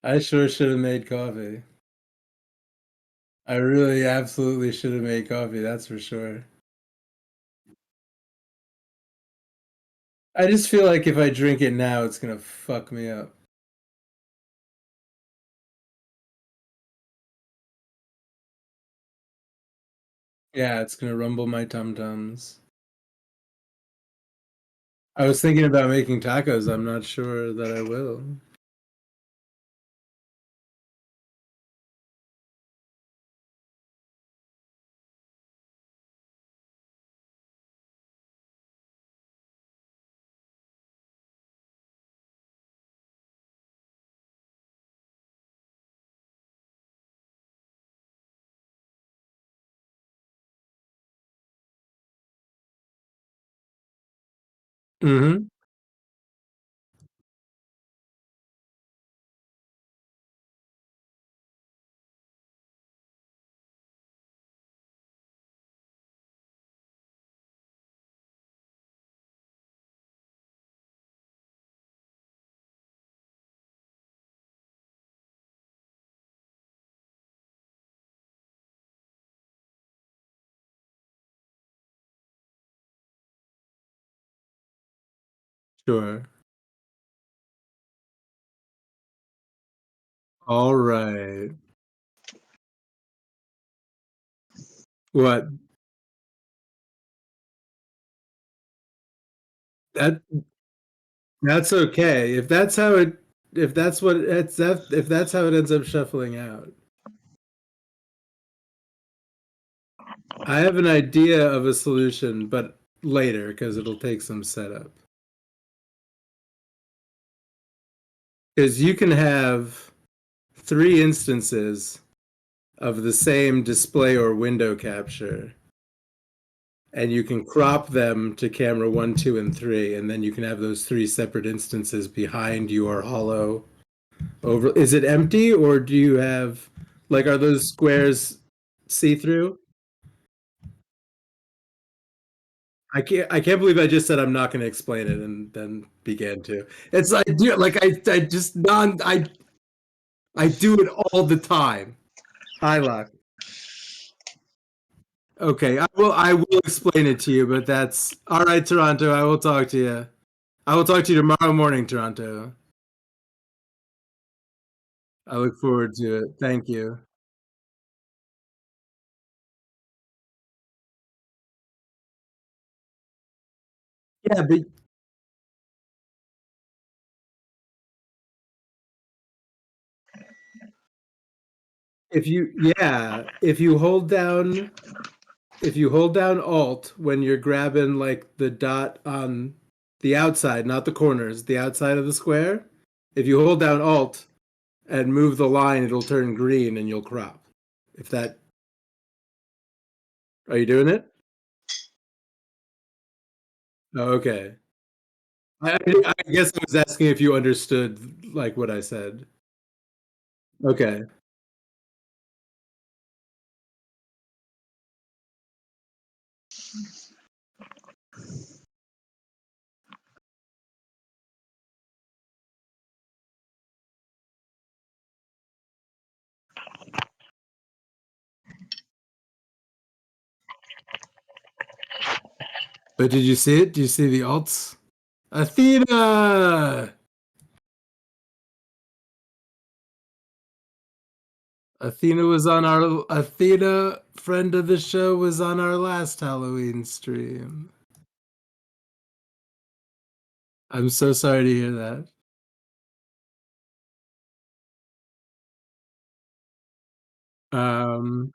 I sure should have made coffee. I really absolutely should have made coffee, that's for sure. I just feel like if I drink it now, it's gonna fuck me up. Yeah, it's gonna rumble my tum-tums. I was thinking about making tacos, I'm not sure that I will. Mhm. Sure. Alright. What? That that's okay. If that's what it's that if that's how it ends up shuffling out. I have an idea of a solution, but later, because 'cause it'll take some setup. Because you can have 3 instances of the same display or window capture, and you can crop them to camera 1, 2, and 3, and then you can have those 3 separate instances behind your hollow over is it empty, or do you have like, are those squares see-through? I can't believe I just said I'm not gonna explain it and then began to. It's like, dude, like, I just I do it all the time. Hi, Lock. Okay, I will explain it to you, but that's all right, Toronto. I will talk to you. I will talk to you tomorrow morning, Toronto. I look forward to it. Thank you. Yeah, but if you yeah, if you hold down Alt when you're grabbing like the dot on the outside, not the corners, the outside of the square, if you hold down Alt and move the line, it'll turn green and you'll crop. If that, are you doing it? Oh, okay. I guess I was asking if you understood like what I said. Okay. But did you see it? Do you see the alts? Athena! Athena, friend of the show, was on our last Halloween stream. I'm so sorry to hear that. Um,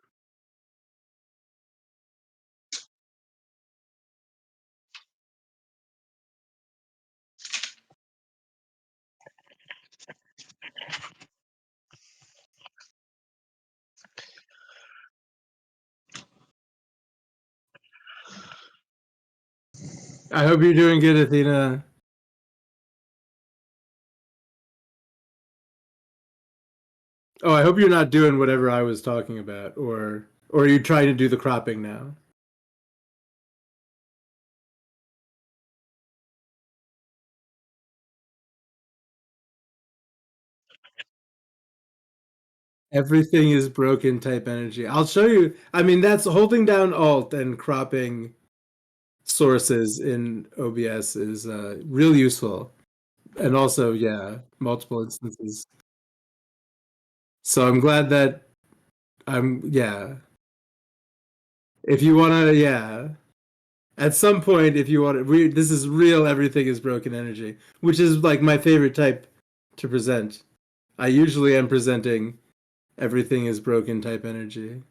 I hope you're doing good, Athena. Oh, I hope you're not doing whatever I was talking about, or are you trying to do the cropping now? Everything is broken type energy. I'll show you. I mean, that's holding down Alt and cropping sources in OBS is real useful. And also, yeah, multiple instances. So I'm glad that yeah. If you want to, yeah. At some point, if you want to, this is real, everything is broken energy, which is like my favorite type to present. I usually am presenting everything is broken type energy.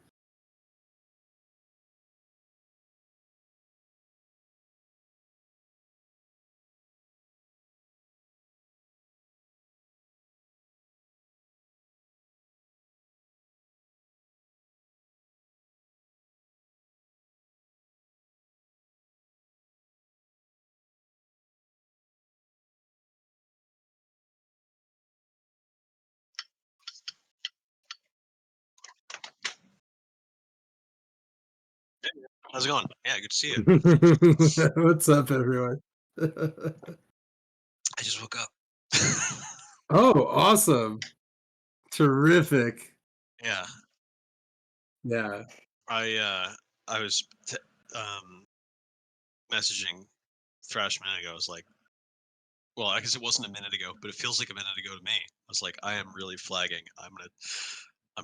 How's it going? Yeah, good to see you. What's up, everyone? I just woke up. Oh, awesome. Terrific. Yeah. Yeah. I was messaging Thrash a minute ago. I was like, well, I guess it wasn't a minute ago, but it feels like a minute ago to me. I was like, I am really flagging. I'm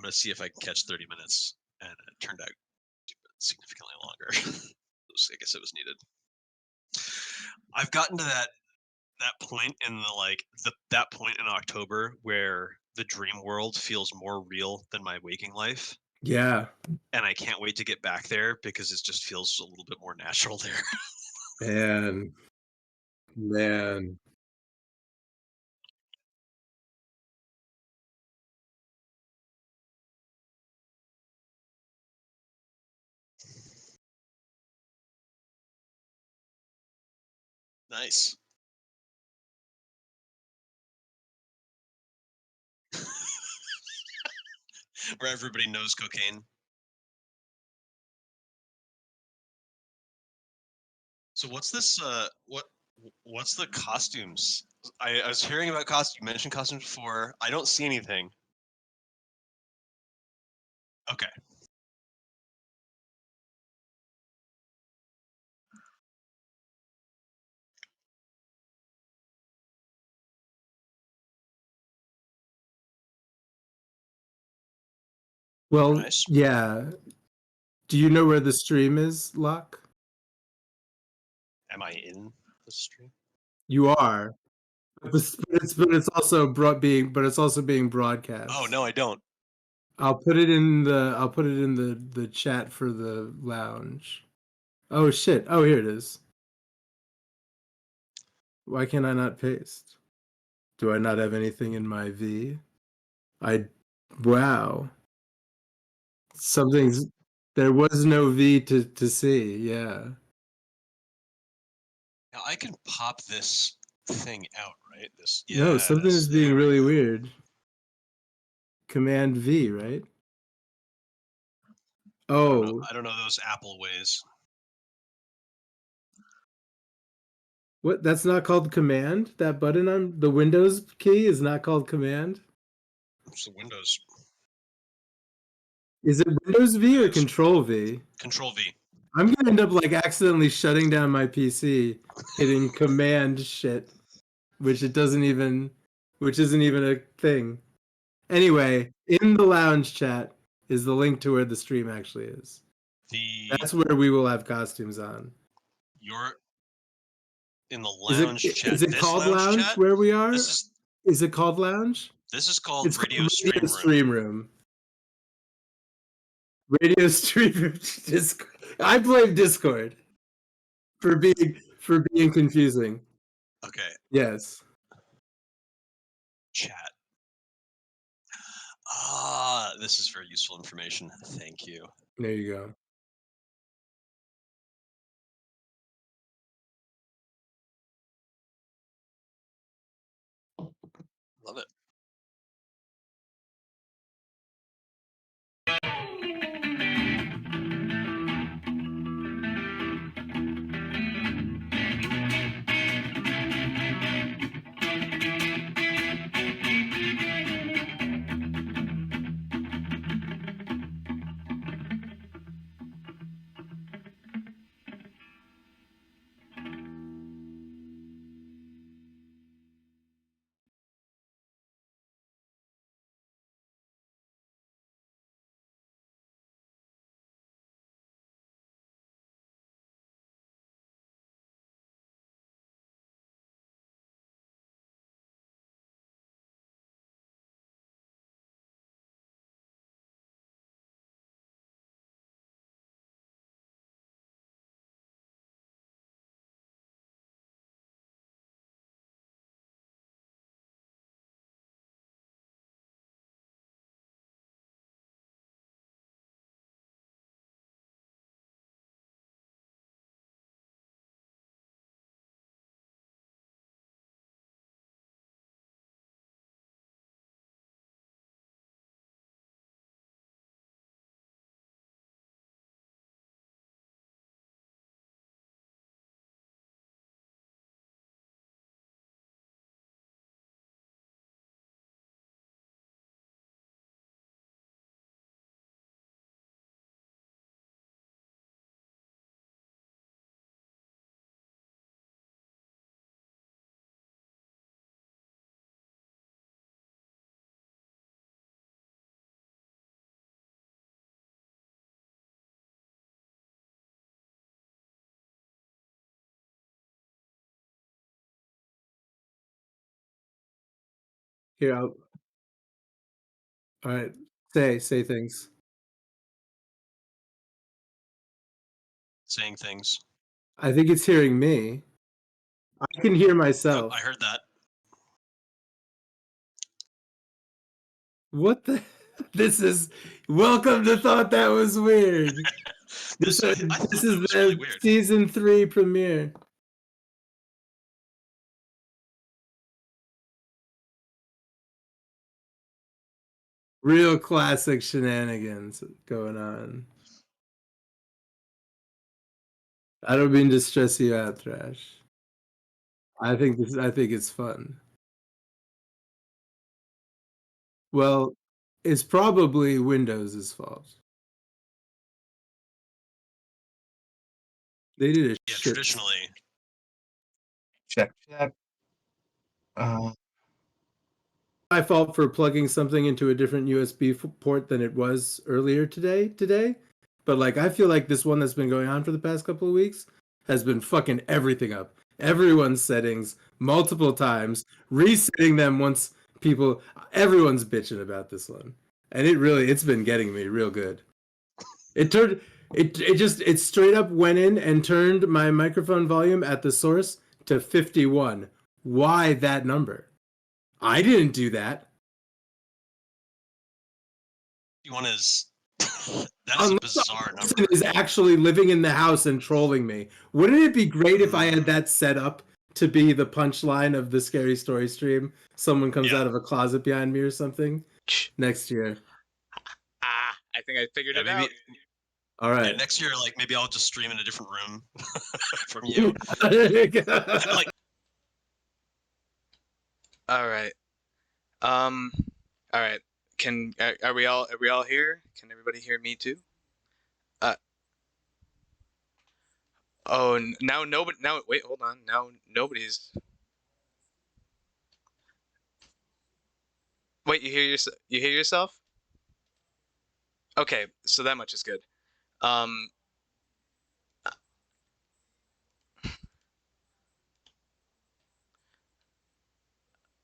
gonna see if I can catch 30 minutes, and it turned out significantly longer. I guess it was needed. I've gotten to that point in that point in October where the dream world feels more real than my waking life. Yeah. And I can't wait to get back there because it just feels a little bit more natural there. Man. Nice. Where everybody knows cocaine. So what's this? What's the costumes? I was hearing about costumes. You mentioned costumes before. I don't see anything. Okay. Well, Nice. yeah. Do you know where the stream is, Locke? Am I in the stream? You are. But it's also being broadcast. Oh no, I don't. I'll put it in the chat for the lounge. Oh shit. Oh, here it is. Why can I not paste? Do I not have anything in my V? Wow. There was no V to see. Yeah. Now I can pop this thing out, right? This. No, something Yes. is being There we really go. weird. Command V, right? Oh, I don't know those Apple ways. what? That's not called command? That button on the Windows key is not called command? It's the Windows. Is it Windows V or It is. Control V? V. I'm gonna end up like accidentally shutting down my PC, hitting command shit, which isn't even a thing. Anyway, in the lounge chat is the link to where the stream actually is. That's where we will have costumes on. You're in the lounge chat. Is it this called lounge chat? where we are? Is it called lounge? This is called It's Radio called Stream Stream Room. Radio Stream Room. I blame Discord for being confusing. Okay. Yes. Chat. This is very useful information. Thank you. There you go. Love it. Here, all right. Say things. Saying things. I think it's hearing me. I can hear Oh, myself. I heard that. What the? This is welcome to Thought That Was Weird. I This thought this that is was really the weird. season 3 premiere. Real classic shenanigans going on. I don't mean to stress you out, Thrash. I think it's fun. Well, it's probably Windows' fault. They did a Yeah, shit. traditionally. Check. My fault for plugging something into a different USB port than it was earlier today. But like I feel like this one that's been going on for the past couple of weeks has been fucking everything up. Everyone's settings multiple times, resetting them once everyone's bitching about this one. And it's been getting me real good. It straight up went in and turned my microphone volume at the source to 51. Why that number? I didn't do that. One is that is a Unless bizarre the person number. is actually living in the house and trolling me. Wouldn't it be great if I had that set up to be the punchline of the scary story stream? Someone comes Yeah. out of a closet behind me or something next year. I think I figured it maybe out. All right. next year, like maybe I'll just stream in a different room from you. Like, All right. All right. Are we all here? Can everybody hear me too? Oh, now nobody. Now wait, hold on. Now nobody's. Wait, you hear yourself? You hear yourself? Okay, so that much is good.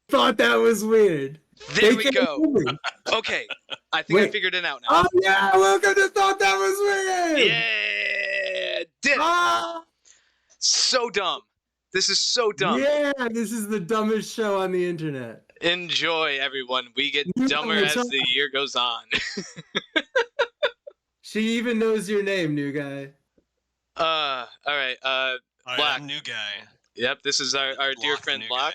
Thought that was weird. There They we can't go. hear me. Okay, I think I Wait. figured it out now. Oh yeah, welcome to Thought That Was Weird. Yeah, did it. Ah! So dumb. This is so dumb. Yeah, this is the dumbest show on the internet. Enjoy, everyone. We get Yeah, dumber what's as up? the year goes on. She even knows your name, new guy. All right. all right, Black. I'm new guy. Yep, this is our dear Block the friend new Block.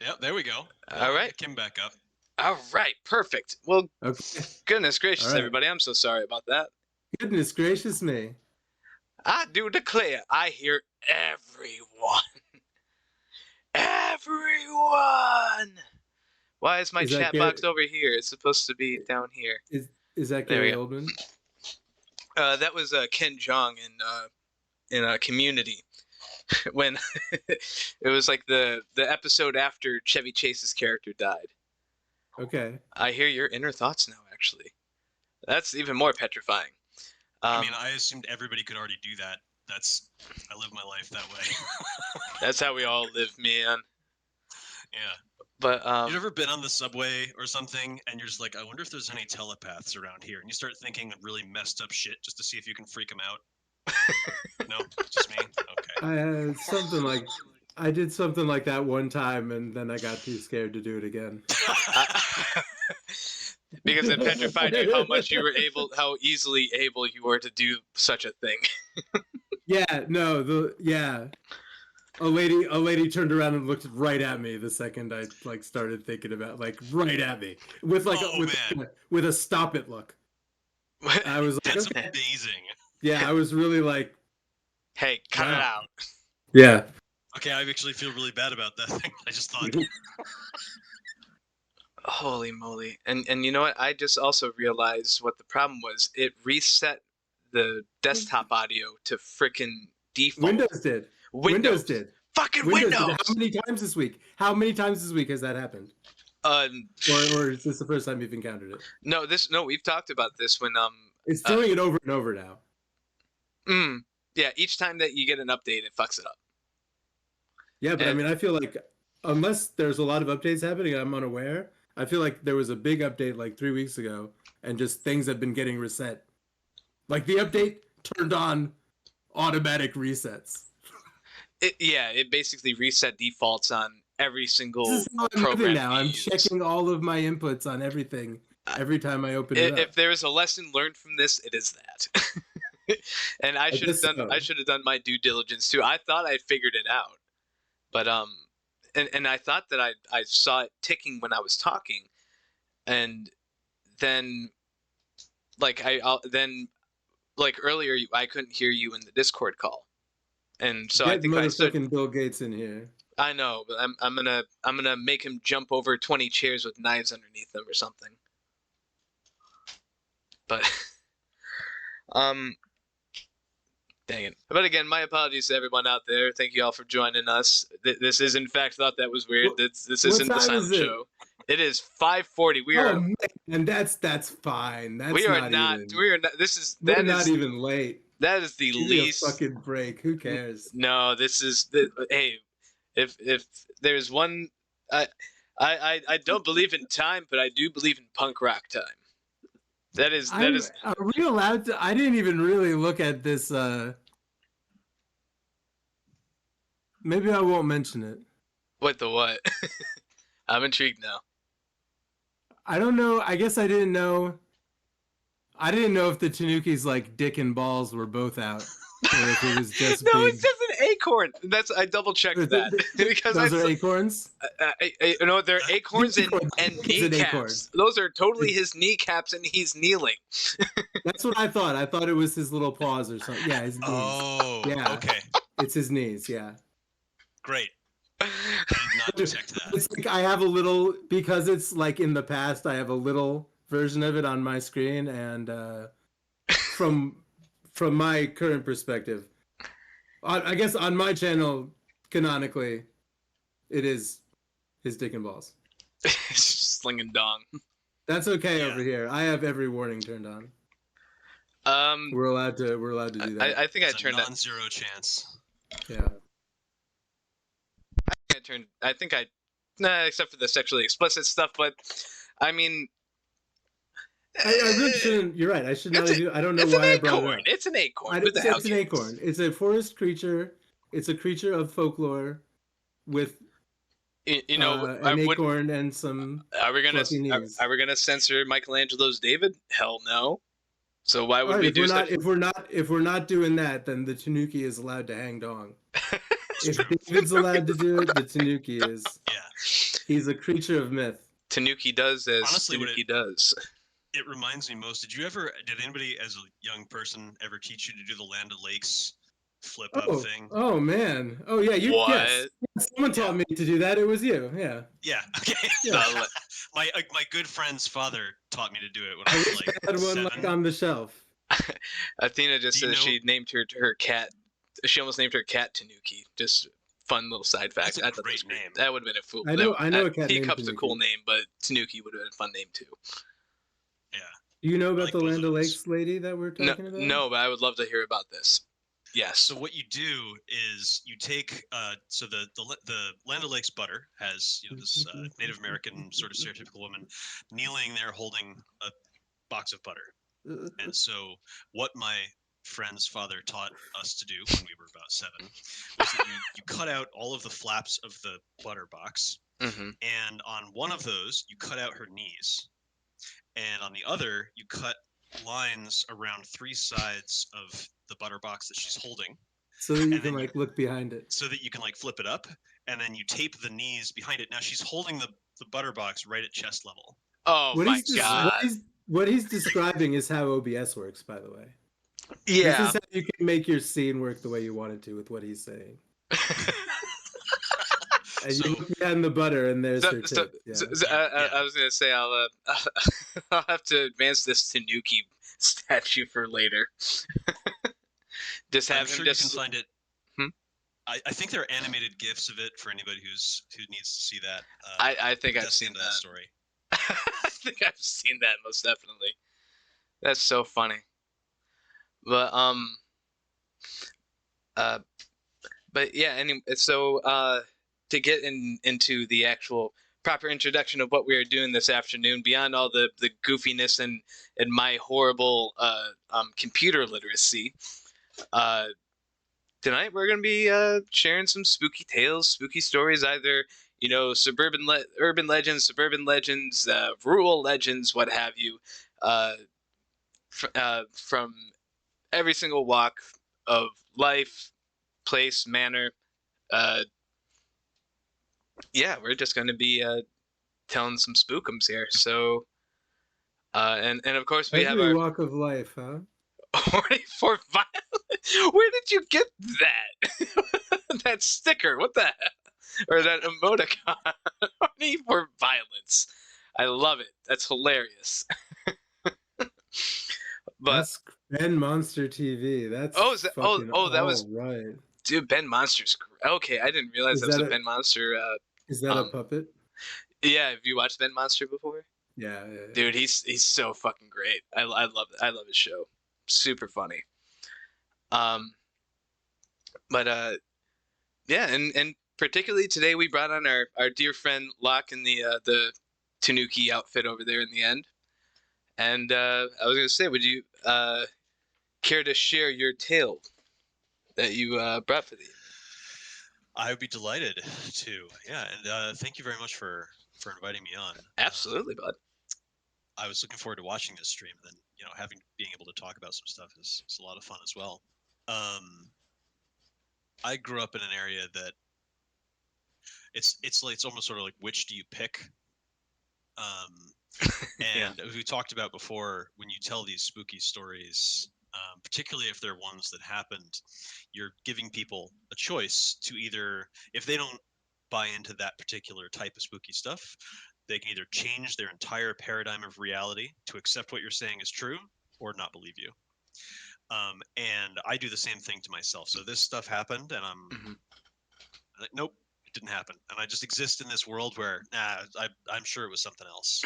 Yep, there we go. All right. Get Kim back up. All right, perfect. Well, Okay. goodness gracious, All right. everybody. I'm so sorry about that. Goodness gracious me. I do declare, I hear everyone. Everyone! Why is my Is that chat Gary- box over here? It's supposed to be down here. Is that There we Gary go. Oldman? That was Ken Jeong in a Community when it was like the episode after Chevy Chase's character died. Okay. I hear your inner thoughts now. Actually, that's even more petrifying. I mean, I assumed everybody could already do that. I live my life that way. That's how we all live, man. Yeah. But You've ever been on the subway or something, and you're just like, I wonder if there's any telepaths around here, and you start thinking really messed up shit just to see if you can freak them out. No, just me. Okay. I did something like that one time, and then I got too scared to do it again. because it petrified you how easily able you were to do such a thing. Yeah. No. A lady turned around and looked right at me the second I started thinking about right at me with with a stop it look. I was like, That's okay. amazing. Yeah, I was really like, Hey, cut it out. Yeah. Okay, I actually feel really bad about that thing. I just thought. Holy moly. And you know what? I just also realized what the problem was. It reset the desktop audio to frickin' default. Windows did. Windows did. Fucking Windows! How many times this week? How many times this week has that happened? Or is this the first time you've encountered it? No, we've talked about this when It's doing it over and over now. Yeah, each time that you get an update, it fucks it up. Yeah, but I mean, I feel like unless there's a lot of updates happening, I'm unaware. I feel like there was a big update like 3 weeks ago, and just things have been getting reset. Like the update turned on automatic resets. It basically reset defaults on every single This is how I'm program living now. you I'm use. checking all of my inputs on everything every time I open it up. If there is a lesson learned from this, it is that. And I should have done my due diligence too. I thought I figured it out, but and I thought that I saw it ticking when I was talking, and then like earlier I couldn't hear you in the Discord call, and so I think I stood. Bill Gates in here. I know, but I'm gonna make him jump over 20 chairs with knives underneath them or something. But dang it. But again, my apologies to everyone out there. Thank you all for joining us. This is in fact Thought That Was Weird. This isn't the silent show. It is 5:40. We are. Oh, man, that's fine. We are not. We are not. We're not even late. That is the least. Fucking break. Who cares? No, this is hey. If there's one, I don't believe in time, but I do believe in punk rock time. That is. Are we allowed to? I didn't even really look at this. Maybe I won't mention it. What? I'm intrigued now. I don't know. I guess I didn't know. I didn't know if the Tanukis like dick and balls were both out, or if it was just. No, it says an acorn. I double checked that because those are acorns. You know, they're acorns and kneecaps. Those are totally his kneecaps, and he's kneeling. That's what I thought. I thought it was his little paws or something. Yeah, his knees. Oh, yeah. Okay. It's his knees. Yeah. Great. I did not detect that. It's like I have a little, because it's like in the past, I have a little version of it on my screen, and from my current perspective, I guess on my channel, canonically, it is his dick and balls. Slinging dong. That's okay over here. I have every warning turned on. We're allowed to do that. I think it's I turned a non-zero chance. Yeah. Except for the sexually explicit stuff, but I mean, I really shouldn't. You're right. I should not do. I don't know why I brought it up. It's an acorn. It's an acorn. It's a forest creature. It's a creature of folklore with an acorn and some. Are we gonna censor Michelangelo's David? Hell no. So why would we do such? If we're not doing that, then the Tanuki is allowed to hang dong. If David's allowed to do it, the Tanuki is. Yeah. He's a creature of myth. Tanuki does as honestly, Tanuki does. It reminds me most. Did anybody as a young person ever teach you to do the Land of Lakes flip up thing? Oh man. Oh yeah. Yes. Someone taught me to do that. It was you. Yeah. Yeah. Okay. Yeah. my good friend's father taught me to do it when I was like. I had one 7. like on the shelf. Athena just said she named her cat. She almost named her cat Tanuki. Just fun little side fact. That's a great name. That would have been a fool. I know a cat named Teacup's Tanuki. a cool name, but Tanuki would have been a fun name too. Yeah. Do you know about the Land of Lakes lady that we're talking about? No, but I would love to hear about this. Yes. So what you do is you take so the Land of Lakes butter has this Native American sort of stereotypical woman kneeling there holding a box of butter, and so what my friend's father taught us to do when we were about 7 was that you cut out all of the flaps of the butter box, and on one of those you cut out her knees, and on the other you cut lines around 3 sides of the butter box that she's holding, so that you can look behind it, so that you can flip it up, and then you tape the knees behind it. Now she's holding the butter box right at chest level. Oh my god! What he's describing is how OBS works, by the way. Yeah. This is how you can make your scene work the way you want it to with what he's saying. And you look behind the butter, and there's her tape. I was gonna say I'll have to advance this Tanuki statue for later. Just have I'm sure you can find it. I think there are animated GIFs of it for anybody who needs to see that. I think I've seen that story. I think I've seen that most definitely. That's so funny. But yeah. Anyway, so to get into the actual proper introduction of what we are doing this afternoon, beyond all the goofiness and my horrible computer literacy, tonight we're going to be sharing some spooky tales, spooky stories, either, urban legends, suburban legends, rural legends, what have you, from every single walk of life, place, manner. We're just going to be telling some spookums here. So, and of course we have every our walk of life, huh? for violence. Where did you get that? That sticker? What the hell? Or that emoticon? Horny for violence. I love it. That's hilarious. But that's Ben Monster TV. That's that was right. Dude, Ben Monster's okay. I didn't realize that was a Ben Monster. Is that a puppet? Yeah, have you watched Ben Monster before? Yeah. Dude, he's so fucking great. I love it. I love his show. Super funny. Yeah, and particularly today we brought on our dear friend Locke in the Tanuki outfit over there in the end. And I was gonna say, would you care to share your tale that you brought for the evening? I would be delighted to. Yeah, and thank you very much for inviting me on. Absolutely, bud. I was looking forward to watching this stream, and then being able to talk about some stuff is a lot of fun as well. I grew up in an area that it's almost sort of like, which do you pick? And as we talked about before, when you tell these spooky stories, particularly if they're ones that happened, you're giving people a choice to either, if they don't buy into that particular type of spooky stuff, they can either change their entire paradigm of reality to accept what you're saying is true or not believe you. And I do the same thing to myself. So this stuff happened, and I'm like, nope, it didn't happen. And I just exist in this world where, I'm sure it was something else.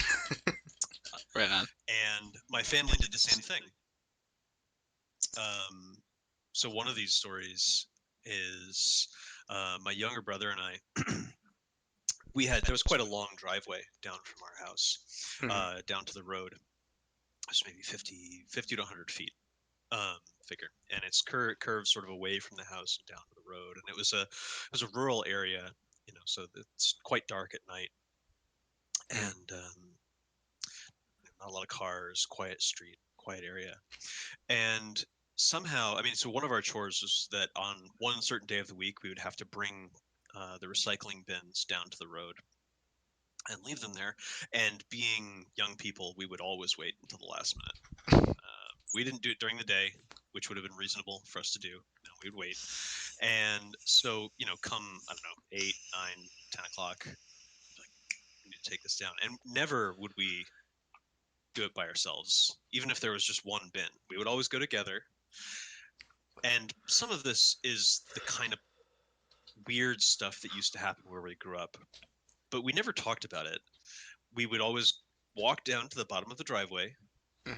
Right on. And my family did the same thing. So one of these stories is my younger brother and I. There was quite a long driveway down from our house down to the road. It was maybe 50 to 100 feet, figure, and it's curved sort of away from the house and down to the road. And it was a rural area, so it's quite dark at night, and not a lot of cars, quiet street, quiet area. And somehow, so one of our chores was that on one certain day of the week, we would have to bring the recycling bins down to the road and leave them there. And being young people, we would always wait until the last minute. We didn't do it during the day, which would have been reasonable for us to do. No, we would wait. And so, come, I don't know, 8, 9, 10 o'clock, like, we need to take this down. And never would we do it by ourselves, even if there was just one bin. We would always go together. And some of this is the kind of weird stuff that used to happen where we grew up, but we never talked about it. We would always walk down to the bottom of the driveway,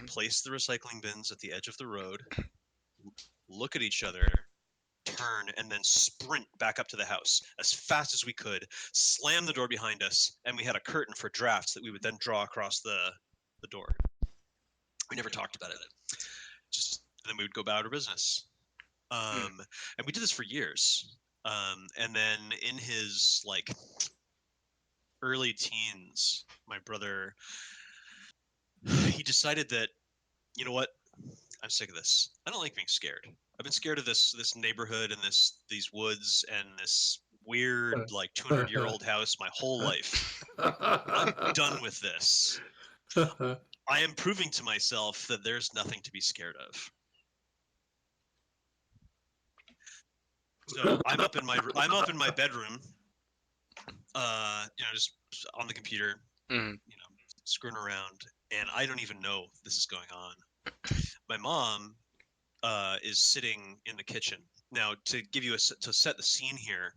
place the recycling bins at the edge of the road, look at each other, turn, and then sprint back up to the house as fast as we could, slam the door behind us, and we had a curtain for drafts that we would then draw across the door. We never talked about it. And then we would go about our business. And we did this for years. And then in his early teens, my brother, he decided that, you know what, I'm sick of this. I don't like being scared. I've been scared of this neighborhood and these woods and this weird 200-year-old house my whole life. I'm done with this. I am proving to myself that there's nothing to be scared of. So I'm up in my bedroom, just on the computer, screwing around, and I don't even know this is going on. My mom is sitting in the kitchen. Now, to set the scene here,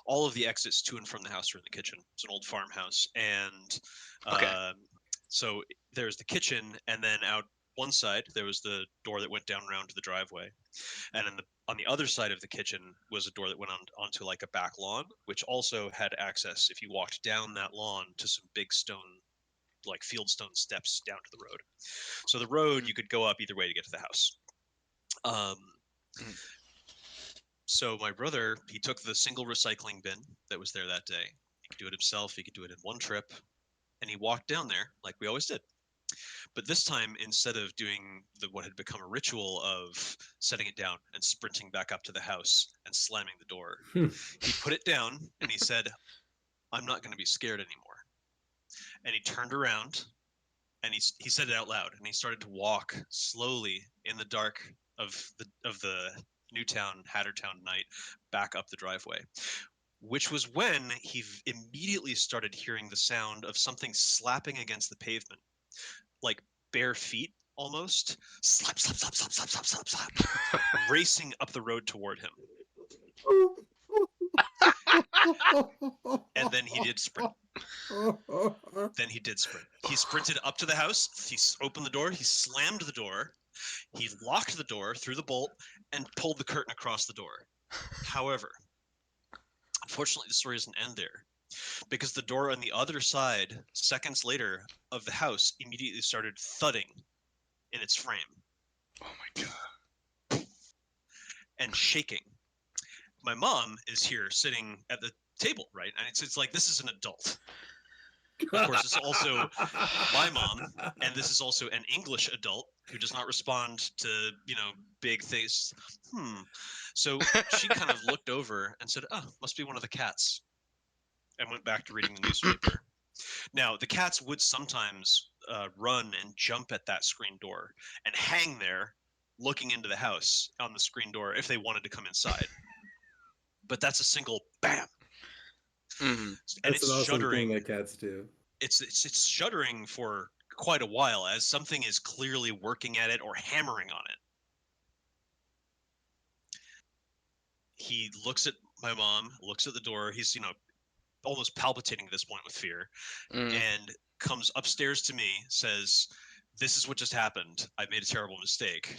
all of the exits to and from the house are in the kitchen. It's an old farmhouse, and so there's the kitchen, and then out one side there was the door that went down around to the driveway, and on the other side of the kitchen was a door that went onto like a back lawn, which also had access, if you walked down that lawn, to some big stone, like fieldstone steps down to the road. So the road you could go up either way to get to the house. So my brother, he took the single recycling bin that was there that day. He could do it himself. He could do it in one trip, and he walked down there like we always did. But this time, instead of doing what had become a ritual of setting it down and sprinting back up to the house and slamming the door, he put it down and he said, "I'm not going to be scared anymore." And he turned around and he said it out loud, and he started to walk slowly in the dark of the Newtown Hattertown night back up the driveway, which was when he immediately started hearing the sound of something slapping against the pavement, like bare feet almost, slap, slap, slap, slap, slap, slap, slap, slap, racing up the road toward him. And then he did sprint. He sprinted up to the house. He opened the door. He slammed the door. He locked the door through the bolt and pulled the curtain across the door. However, unfortunately, the story doesn't end there, because the door on the other side, seconds later, of the house immediately started thudding in its frame. Oh my God. And shaking. My mom is here sitting at the table, right? And it's like, this is an adult. Of course, it's also my mom, and this is also an English adult who does not respond to, big things. So she kind of looked over and said, "Oh, must be one of the cats," and went back to reading the newspaper. Now, the cats would sometimes run and jump at that screen door and hang there looking into the house on the screen door if they wanted to come inside. But that's a single bam. Mm-hmm. And it's awesome shuddering that cats do. It's shuddering for quite a while as something is clearly working at it or hammering on it. He looks at my mom, looks at the door. He's, almost palpitating at this point with fear, and comes upstairs to me, says, "This is what just happened. I made a terrible mistake.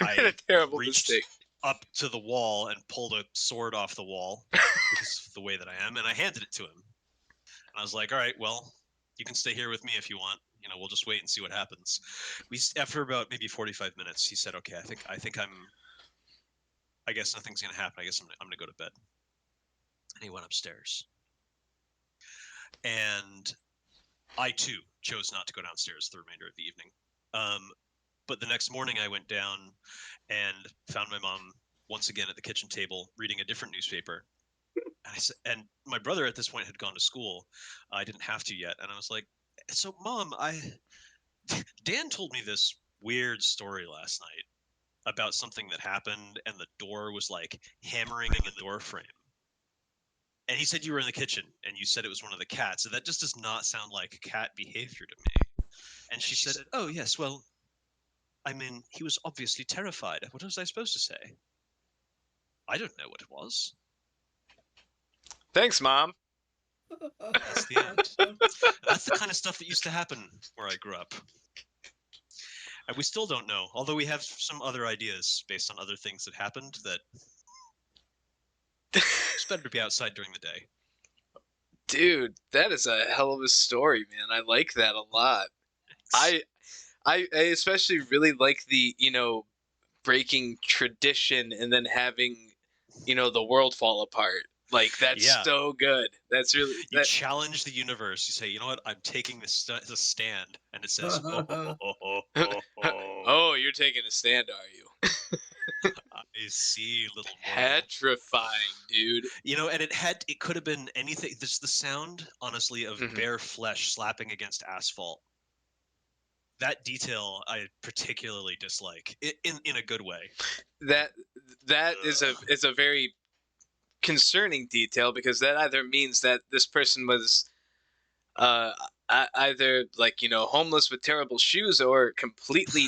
I made a terrible mistake. Up to the wall and pulled a sword off the wall because of the way that I am, and I handed it to him. And I was like, all right, well, you can stay here with me if you want. We'll just wait and see what happens." After about maybe 45 minutes, he said, "Okay, I guess nothing's gonna happen. I guess I'm gonna go to bed." And he went upstairs. And I too chose not to go downstairs the remainder of the evening. But the next morning I went down and found my mom once again at the kitchen table reading a different newspaper. And my brother at this point had gone to school. I didn't have to yet. And I was like, "So Mom, Dan told me this weird story last night about something that happened, and the door was like hammering in the door frame. And he said you were in the kitchen and you said it was one of the cats. So that just does not sound like cat behavior to me." And she said, "Oh, yes, well, he was obviously terrified. What was I supposed to say? I don't know what it was." Thanks, Mom. That's the end. That's the kind of stuff that used to happen where I grew up. And we still don't know, although we have some other ideas based on other things that happened that it's better to be outside during the day. Dude, that is a hell of a story, man. I like that a lot. I especially really like the, breaking tradition and then having, the world fall apart. Like, that's so good. That's really... You challenge the universe. You say, "You know what? I'm taking this as a stand." And it says, "Oh, you're taking a stand, are you?" I see, little boy. Petrifying, dude. And it could have been anything. This the sound, honestly, of bare flesh slapping against asphalt. That detail I particularly dislike in a good way. That is a very concerning detail, because that either means that this person was either homeless with terrible shoes, or completely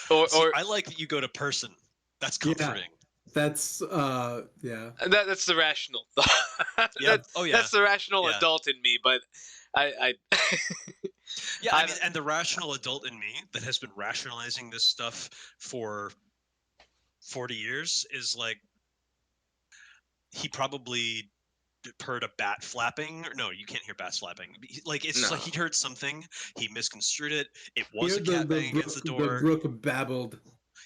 See, I like that you go to person. That's comforting. That's That's the rational thought. Yeah. That's the rational adult in me, but I Yeah, I mean, and the rational adult in me that has been rationalizing this stuff for 40 years is like, he probably heard a bat flapping. No, you can't hear bats flapping. Like, it's just like he heard something, he misconstrued it. It was a cat banging against the door. The brook babbled.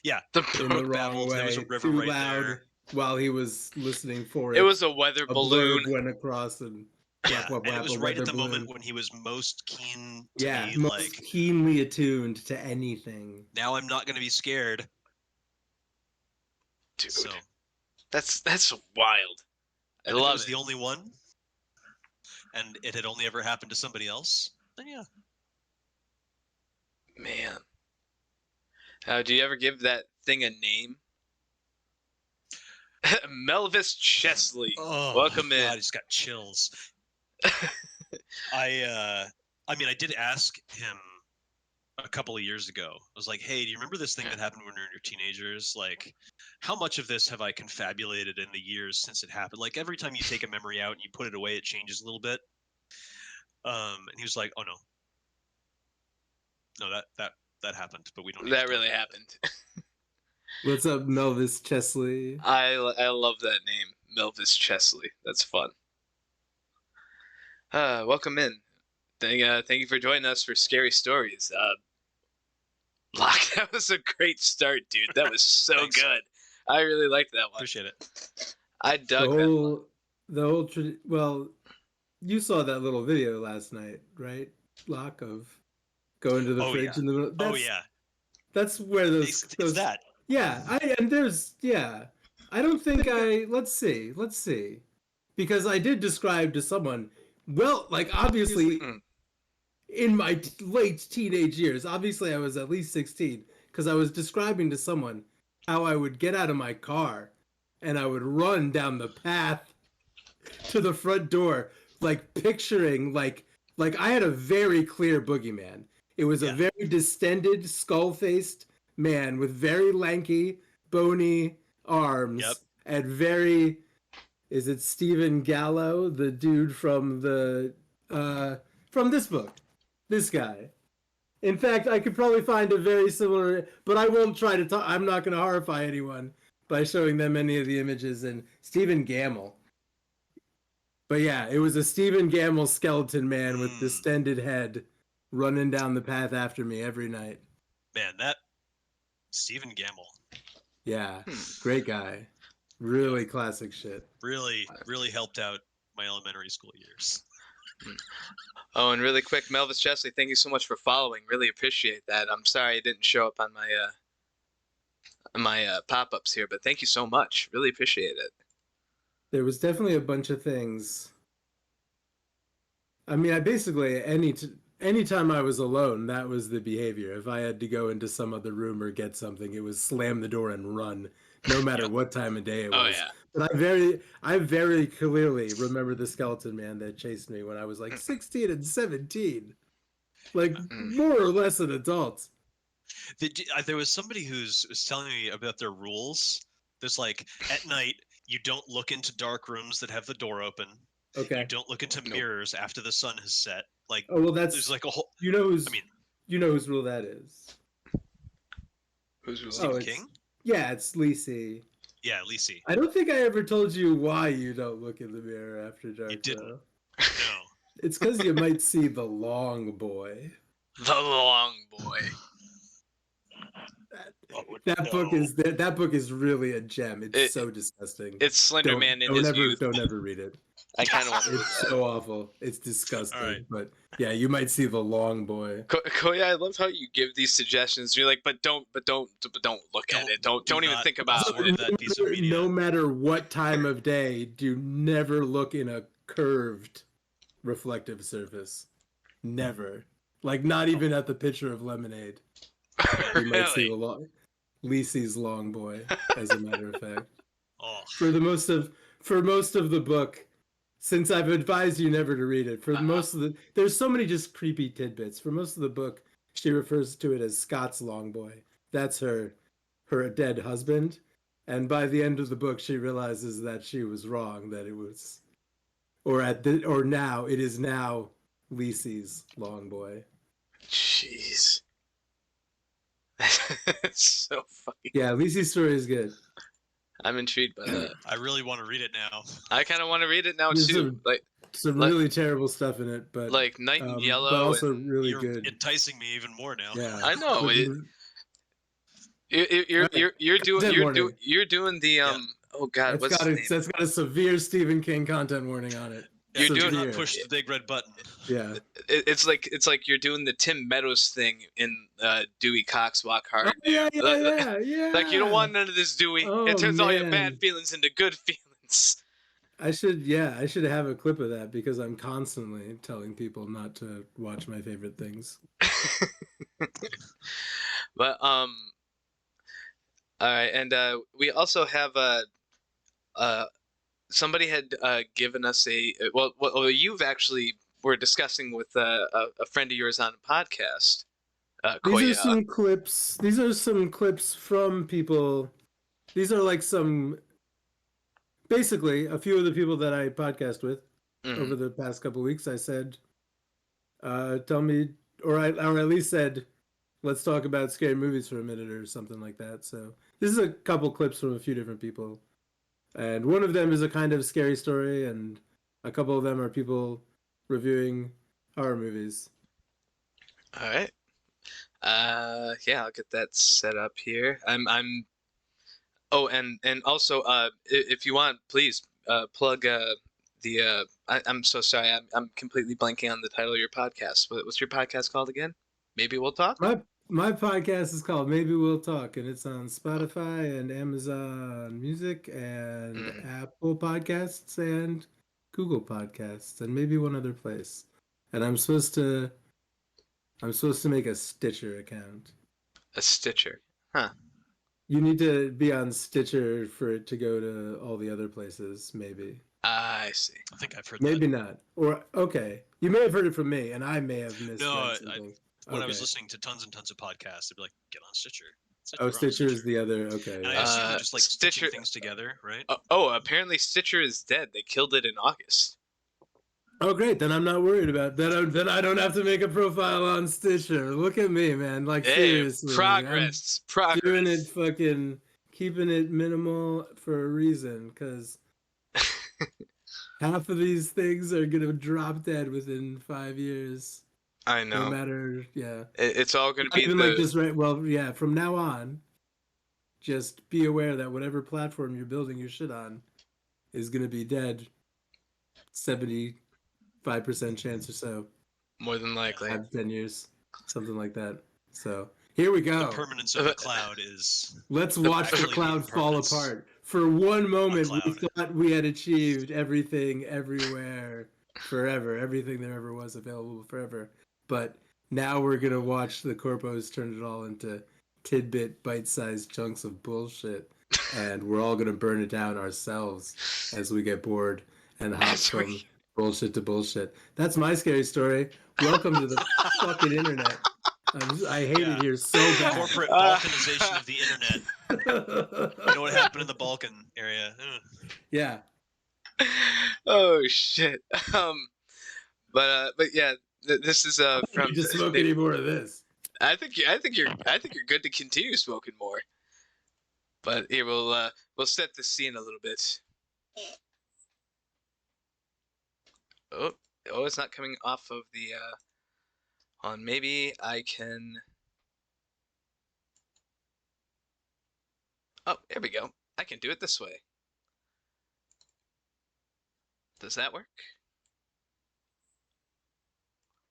Yeah, the in the wrong way. There was a river too right loud there. While he was listening for it. It was a weather balloon. Went across and yeah, and it was right at the moment when he was most keen to be most like keenly attuned to anything. Now I'm not going to be scared. Dude, so, that's wild. I love it. If it was the only one, and it had only ever happened to somebody else, then yeah. Man. Do you ever give that thing a name? Melvis Chesley. Oh, welcome in. God, I just got chills. I mean, I did ask him a couple of years ago. I was like, hey, do you remember this thing that happened when we were teenagers? Like, how much of this have I confabulated in the years since it happened? Like, every time you take a memory out and you put it away, it changes a little bit. And he was like, oh, no, that happened, but we don't. That really happened. What's up, Melvis Chesley? I love that name, Melvis Chesley. That's fun. Welcome in. Thank you for joining us for Scary Stories. Locke, that was a great start, dude. That was so good. I really liked that one. Appreciate it. I dug that one. Well, you saw that little video last night, right, Locke, of going to the fridge in the middle. That's where those that. Yeah, I don't think let's see. Because I did describe to someone, well, like, obviously, in my late teenage years, obviously I was at least 16, because I was describing to someone how I would get out of my car and I would run down the path to the front door, like, picturing, like I had a very clear boogeyman. It was a very distended, skull-faced man with very lanky, bony arms and very... Is it Stephen Gallo, the dude from this book? This guy. In fact, I could probably find a very similar... But I won't try to talk... I'm not going to horrify anyone by showing them any of the images. And Stephen Gamble. But yeah, it was a Stephen Gamble skeleton man with distended head running down the path after me every night. Man, that... Stephen Gamble. Yeah, great guy. Really classic shit. Really helped out my elementary school years. Oh, and really quick, Melvis Chesley, thank you so much for following. Really appreciate that. I'm sorry it didn't show up on my pop-ups here, but thank you so much. Really appreciate it. There was definitely a bunch of things. I mean, I basically anytime I was alone, that was the behavior. If I had to go into some other room or get something, it was slam the door and run, no matter what time of day it was. Yeah. But I very clearly remember the skeleton man that chased me when I was like 16 and 17. Like, more or less an adult. There was somebody who was telling me about their rules. There's like, at night, you don't look into dark rooms that have the door open. Okay. You don't look into mirrors after the sun has set. Like, oh, well, there's like a whole... You know whose rule that is. Whose rule? Stephen King? Yeah, it's Lisi. Yeah, Lisi. I don't think I ever told you why you don't look in the mirror after dark. You didn't. Though. No. It's because you might see the long boy. The long boy. That book is really a gem. It's so disgusting. It's Slender Man in his youth. Don't ever read it. I kind of want to. It's so awful. It's disgusting. Right. But yeah, you might see the long boy. Koya, I love how you give these suggestions. You're like, but don't look at it. Don't even think about that piece of media. No matter what time of day, do never look in a curved reflective surface. Never. Like, not even at the pitcher of lemonade. You might see Lisi's long boy, as a matter of fact. Oh. For most of the book, since I've advised you never to read it, there's so many just creepy tidbits. For most of the book, she refers to it as Scott's long boy. That's her dead husband. And by the end of the book, she realizes that she was wrong, that it was, it is now Lisi's Long Boy. Jeez. It's so fucking. Yeah, Lisi's story is good. I'm intrigued by that. I really want to read it now. I kind of want to read it now There's too. some really terrible stuff in it, but like Night in Yellow, but also and really You're good. enticing me even more now. Yeah, I know. You're doing the Oh God, what's his name? That's got a severe Stephen King content warning on it. Yeah, You're do doing not push the big red button. Yeah, it's like you're doing the Tim Meadows thing in Dewey Cox Walk Hard. Oh, yeah. Like you don't want none of this, Dewey. Oh, It turns all your man. bad feelings into good feelings. I should have a clip of that because I'm constantly telling people not to watch my favorite things. But all right, and we also have somebody had given us well you've actually were discussing with a friend of yours on a podcast. These are some clips. These are some clips from people. These are like basically a few of the people that I podcast with over the past couple of weeks. I said, tell me, or at least said, let's talk about scary movies for a minute or something like that. So this is a couple clips from a few different people. And one of them is a kind of scary story, and a couple of them are people reviewing horror movies. All right. Yeah, I'll get that set up here. Oh, and also, if you want, please plug I'm so sorry, I'm completely blanking on the title of your podcast. What's your podcast called again? Maybe We'll Talk? My podcast is called Maybe We'll Talk, and it's on Spotify and Amazon Music and Apple Podcasts and Google Podcasts and maybe one other place. And I'm supposed to make a Stitcher account. A Stitcher. Huh. You need to be on Stitcher for it to go to all the other places, maybe. I see. I think I've heard maybe that. Not. Or, okay. You may have heard it from me, and I may have missed something. When I was listening to tons and tons of podcasts, they'd be like, get on Stitcher. Stitcher is the other, okay. And I assume just like Stitcher things together, right? Apparently Stitcher is dead. They killed it in August. Oh, great. Then I'm not worried about that. Then I don't have to make a profile on Stitcher. Look at me, man. Like, seriously. Progress. Doing it fucking, keeping it minimal for a reason, because half of these things are going to drop dead within 5 years. I know. No matter, yeah. It's all going to be even like this, right? Well, yeah, from now on, just be aware that whatever platform you're building your shit on is going to be dead 75% chance or so. More than likely. 10 years, something like that. So here we go. The permanence of the cloud is... Let's watch the cloud fall apart. For one moment, we thought we had achieved everything, everywhere, forever. Everything there ever was available forever. But now we're going to watch the corpos turn it all into tidbit, bite-sized chunks of bullshit. And we're all going to burn it down ourselves as we get bored and hop from bullshit to bullshit. That's my scary story. Welcome to the fucking internet. I hate it here so bad. Corporate balkanization of the internet. You know what happened in the Balkan area? Yeah. Oh shit. But yeah, this is from. Just smoke any more of this. I think you're good to continue smoking more. But here we'll set the scene a little bit. Oh, it's not coming off of the. Maybe I can. Oh, there we go. I can do it this way. Does that work?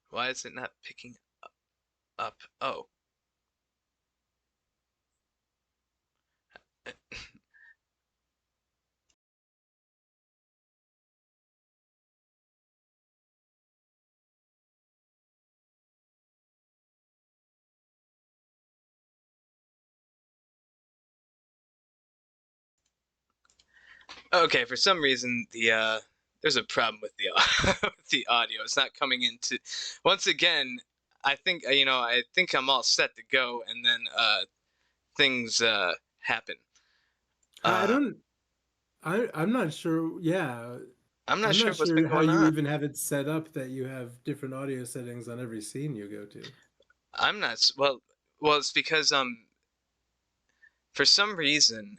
Why is it not picking up? Oh. Okay, for some reason there's a problem with the with the audio. It's not coming into. Once again, I think I'm all set to go, and then things happen. I'm not sure. Yeah, I'm not sure what's been how going you on. even have it set up that you have different audio settings on every scene you go to. I'm not well. It's because for some reason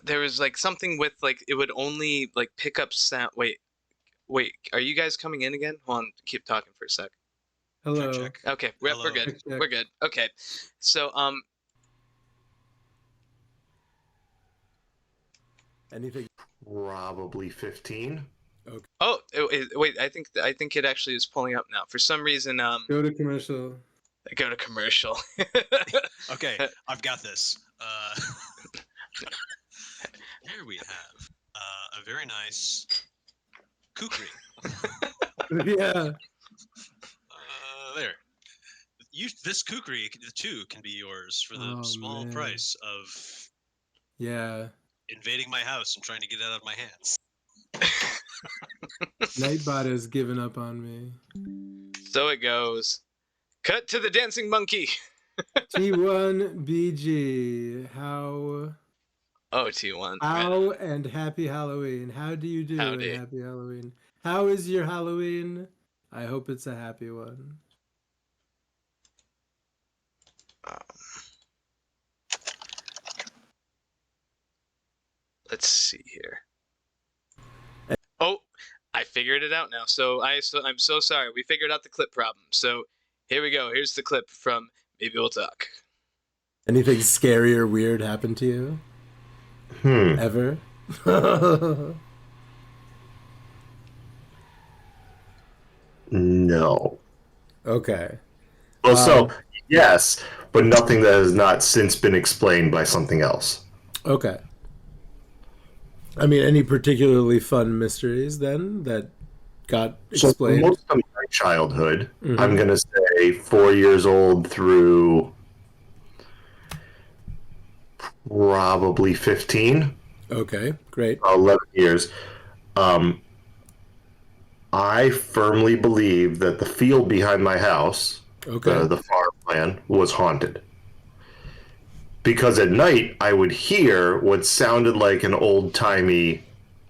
there was like something with like it would only like pick up sound. Wait, are you guys coming in again? Hold on, keep talking for a sec. Hello. Check. Okay, we're Hello. good. Check. We're good. Okay, so Anything? Probably 15. Okay. Oh, wait, I think it actually is pulling up now. For some reason, Go to commercial. go to commercial. Okay, I've got this. Here we have a very nice kukri. Yeah. There. This kukri, the two, can be yours for the small price of invading my house and trying to get it out of my hands. Nightbot has given up on me. So it goes. Cut to the dancing monkey. T1BG, how? Oh, T1. How right. and happy Halloween. How do you do? Howdy. And happy Halloween. How is your Halloween? I hope it's a happy one. Let's see here. Oh, I figured it out now. So I'm so sorry. We figured out the clip problem. So here we go. Here's the clip from Maybe We'll Talk. Anything scary or weird happened to you? Ever? No. Okay. Well, so, yes, but nothing that has not since been explained by something else. Okay. I mean, any particularly fun mysteries then that got explained? So, most of my childhood, I'm going to say 4 years old through probably 15. Okay, great. 11 years. I firmly believe that the field behind my house, the farmland, was haunted. Because at night, I would hear what sounded like an old-timey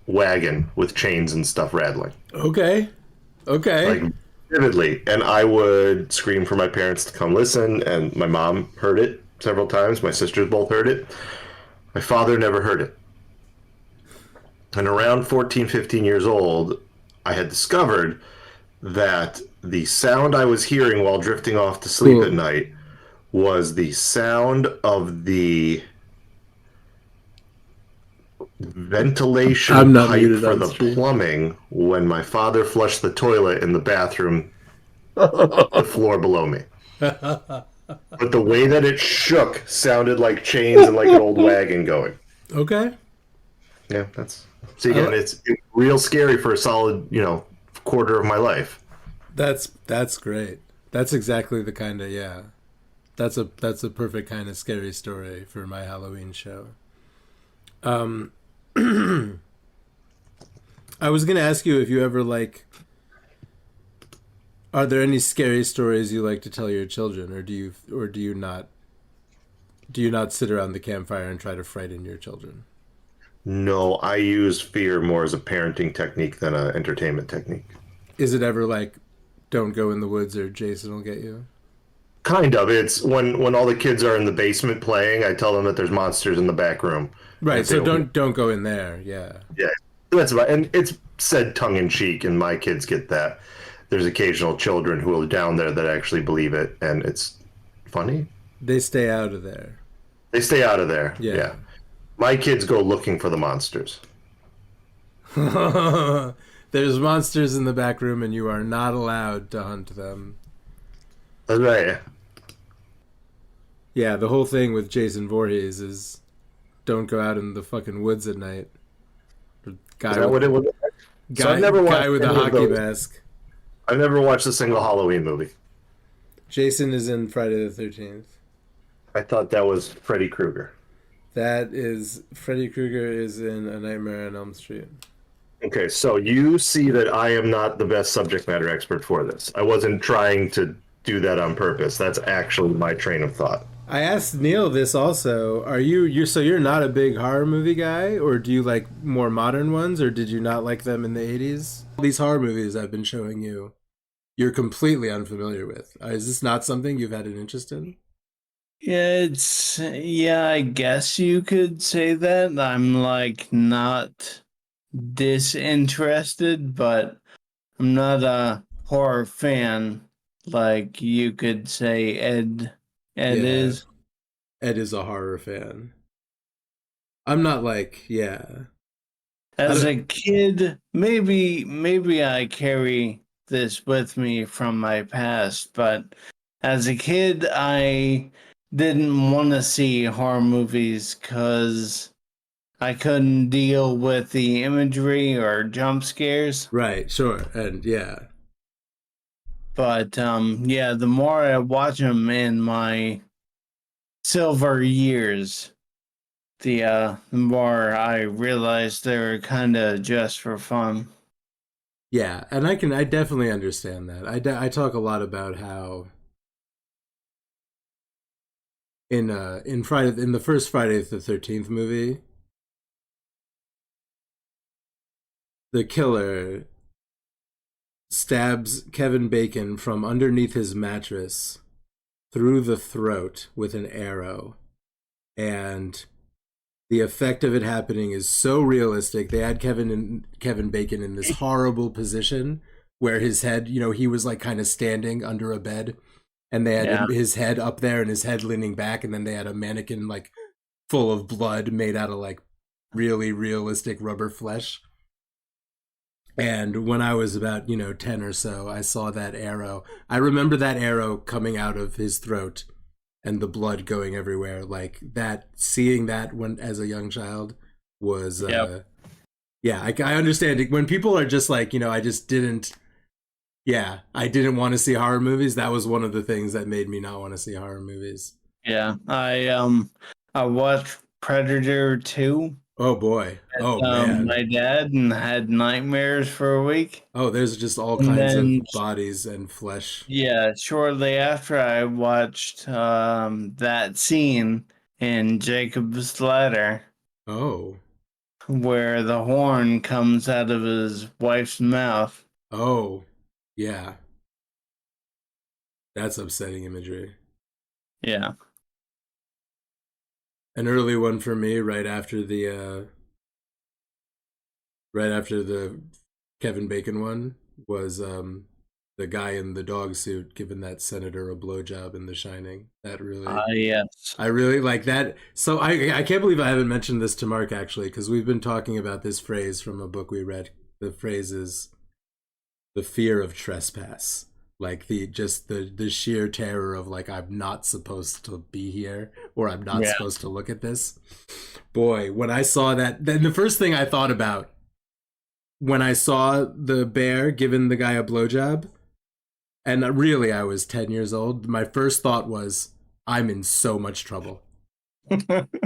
wagon with chains and stuff rattling. Okay. Like, vividly. And I would scream for my parents to come listen, and my mom heard it several times. My sisters both heard it. My father never heard it. And around 14, 15 years old, I had discovered that the sound I was hearing while drifting off to sleep at night was the sound of the ventilation pipe for the plumbing when my father flushed the toilet in the bathroom, the floor below me. But the way that it shook sounded like chains and like an old wagon going. Okay. Yeah, that's... See, again, it's real scary for a solid, quarter of my life. That's great. That's exactly the kind of, That's a perfect kind of scary story for my Halloween show. I was going to ask you if you ever are there any scary stories you like to tell your children, or do you not sit around the campfire and try to frighten your children? No, I use fear more as a parenting technique than an entertainment technique. Is it ever like, don't go in the woods or Jason will get you? Kind of. It's when all the kids are in the basement playing, I tell them that there's monsters in the back room. Right, so don't go in there, yeah. Yeah, that's about, and it's said tongue-in-cheek, and my kids get that. There's occasional children who are down there that actually believe it, and it's funny. They stay out of there. They stay out of there, yeah. My kids go looking for the monsters. There's monsters in the back room, and you are not allowed to hunt them. That's right. Yeah, the whole thing with Jason Voorhees is don't go out in the fucking woods at night. Is that what it was? Guy with a hockey mask. I've never watched a single Halloween movie. Jason is in Friday the 13th. I thought that was Freddy Krueger. Freddy Krueger is in A Nightmare on Elm Street. Okay, so you see that I am not the best subject matter expert for this. I wasn't trying to do that on purpose. That's actually my train of thought. I asked Neil this also. Are you're not a big horror movie guy, or do you like more modern ones, or did you not like them in the 80s? These horror movies I've been showing you, you're completely unfamiliar with. Is this not something you've had an interest in? Yeah, I guess you could say that. I'm like not disinterested, but I'm not a horror fan like you could say Ed is. Ed is a horror fan. I'm not like, yeah. As a kid, maybe I carry this with me from my past, but as a kid, I didn't want to see horror movies because I couldn't deal with the imagery or jump scares. Right, sure, and yeah. But yeah, the more I watch them in my silver years, the more I realized they were kind of just for fun. Yeah, and I definitely understand that. I talk a lot about how in the first Friday the 13th movie, the killer stabs Kevin Bacon from underneath his mattress through the throat with an arrow, and the effect of it happening is so realistic. They had Kevin Bacon in this horrible position where his head, he was like kind of standing under a bed, and they had his head up there and his head leaning back, and then they had a mannequin like full of blood made out of like really realistic rubber flesh. And when I was about 10 or so, I saw that arrow. I remember that arrow coming out of his throat and the blood going everywhere. Like that, seeing that when as a young child was yeah, I understand it. When people are just like, I just didn't I didn't want to see horror movies. That was one of the things that made me not want to see horror movies. Yeah, I watched Predator 2. Oh boy. Man. My dad and had nightmares for a week. Oh, there's just all kinds of bodies and flesh. Yeah, shortly after I watched that scene in Jacob's Ladder. Oh. Where the horn comes out of his wife's mouth. Oh, yeah. That's upsetting imagery. Yeah. An early one for me, right after the Kevin Bacon one, was the guy in the dog suit giving that senator a blowjob in The Shining. That really, yes, I really like that. So I can't believe I haven't mentioned this to Mark actually, because we've been talking about this phrase from a book we read. The phrase is the fear of trespass. Like the sheer terror of like, I'm not supposed to be here, or I'm not supposed to look at this. Boy, when I saw that, then the first thing I thought about when I saw the bear giving the guy a blowjob, and really I was 10 years old, my first thought was, I'm in so much trouble.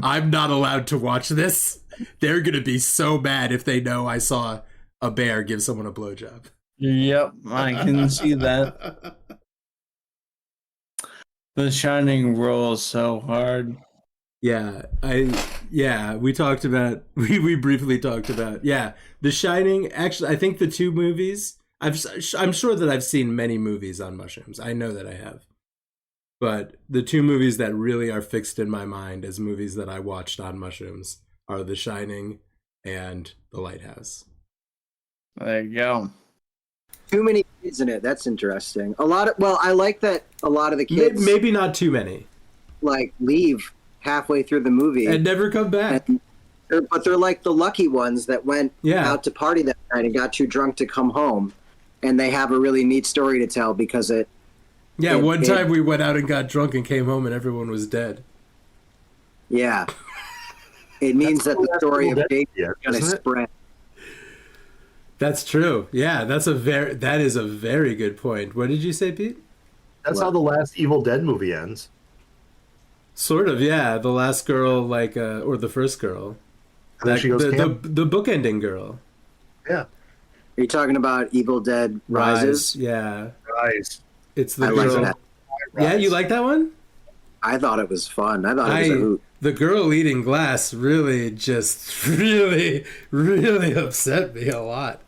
I'm not allowed to watch this. They're going to be so mad if they know I saw a bear give someone a blowjob. Yep, I can see that. The Shining rolls so hard. Yeah, we talked about, we briefly talked about, The Shining. Actually, I think the two movies, I'm sure that I've seen many movies on mushrooms. I know that I have. But the two movies that really are fixed in my mind as movies that I watched on mushrooms are The Shining and The Lighthouse. There you go. Too many kids in it. That's interesting. I like that a lot of the kids maybe not too many, like leave halfway through the movie and never come back. But they're like the lucky ones that went out to party that night and got too drunk to come home, and they have a really neat story to tell because it. Yeah, one time we went out and got drunk and came home and everyone was dead. Yeah, it means that the story of Jake is going to spread. That's true. Yeah, that is a very good point. What did you say, Pete? That's how the last Evil Dead movie ends. Sort of, yeah. The last girl, or the first girl. She goes the bookending girl. Yeah. Are you talking about Evil Dead Rises? Yeah. Rise. It's the I girl. like that. Yeah, you like that one? I thought it was fun. I thought it was a hoot. The girl eating glass really really upset me a lot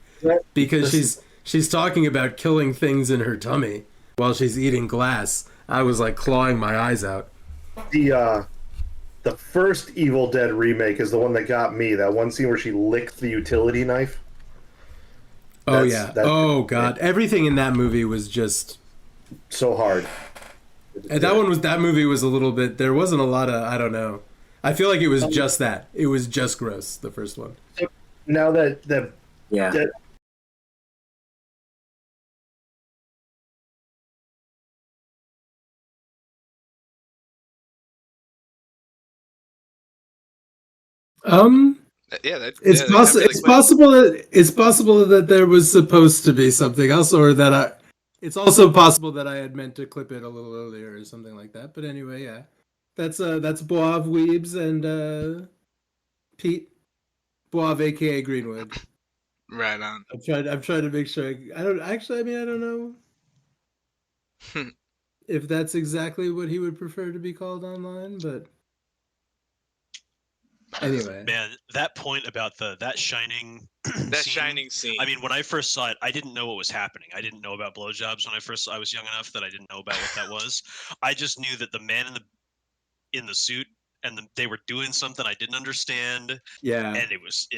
because she's talking about killing things in her tummy while she's eating glass. I was like clawing my eyes out. The first Evil Dead remake is the one that got me. That one scene where she licked the utility knife. Oh god, everything in that movie was just so hard. And that movie was a little bit. There wasn't a lot of. I don't know. I feel like it was just that. It was just gross. The first one. Now that yeah. It's possible that there was supposed to be something else, or that it's also possible that I had meant to clip it a little earlier or something like that. But anyway, yeah, that's Boav Weebs and Pete Boav, aka Greenwood. Right on. I'm trying to make sure. I don't know if that's exactly what he would prefer to be called online, but. Anyway, man, that point about that shining shining scene. I mean, when I first saw it, I didn't know what was happening. I didn't know about blowjobs when I was young enough that I didn't know about what that was. I just knew that the man in the suit and they were doing something I didn't understand. Yeah, and it was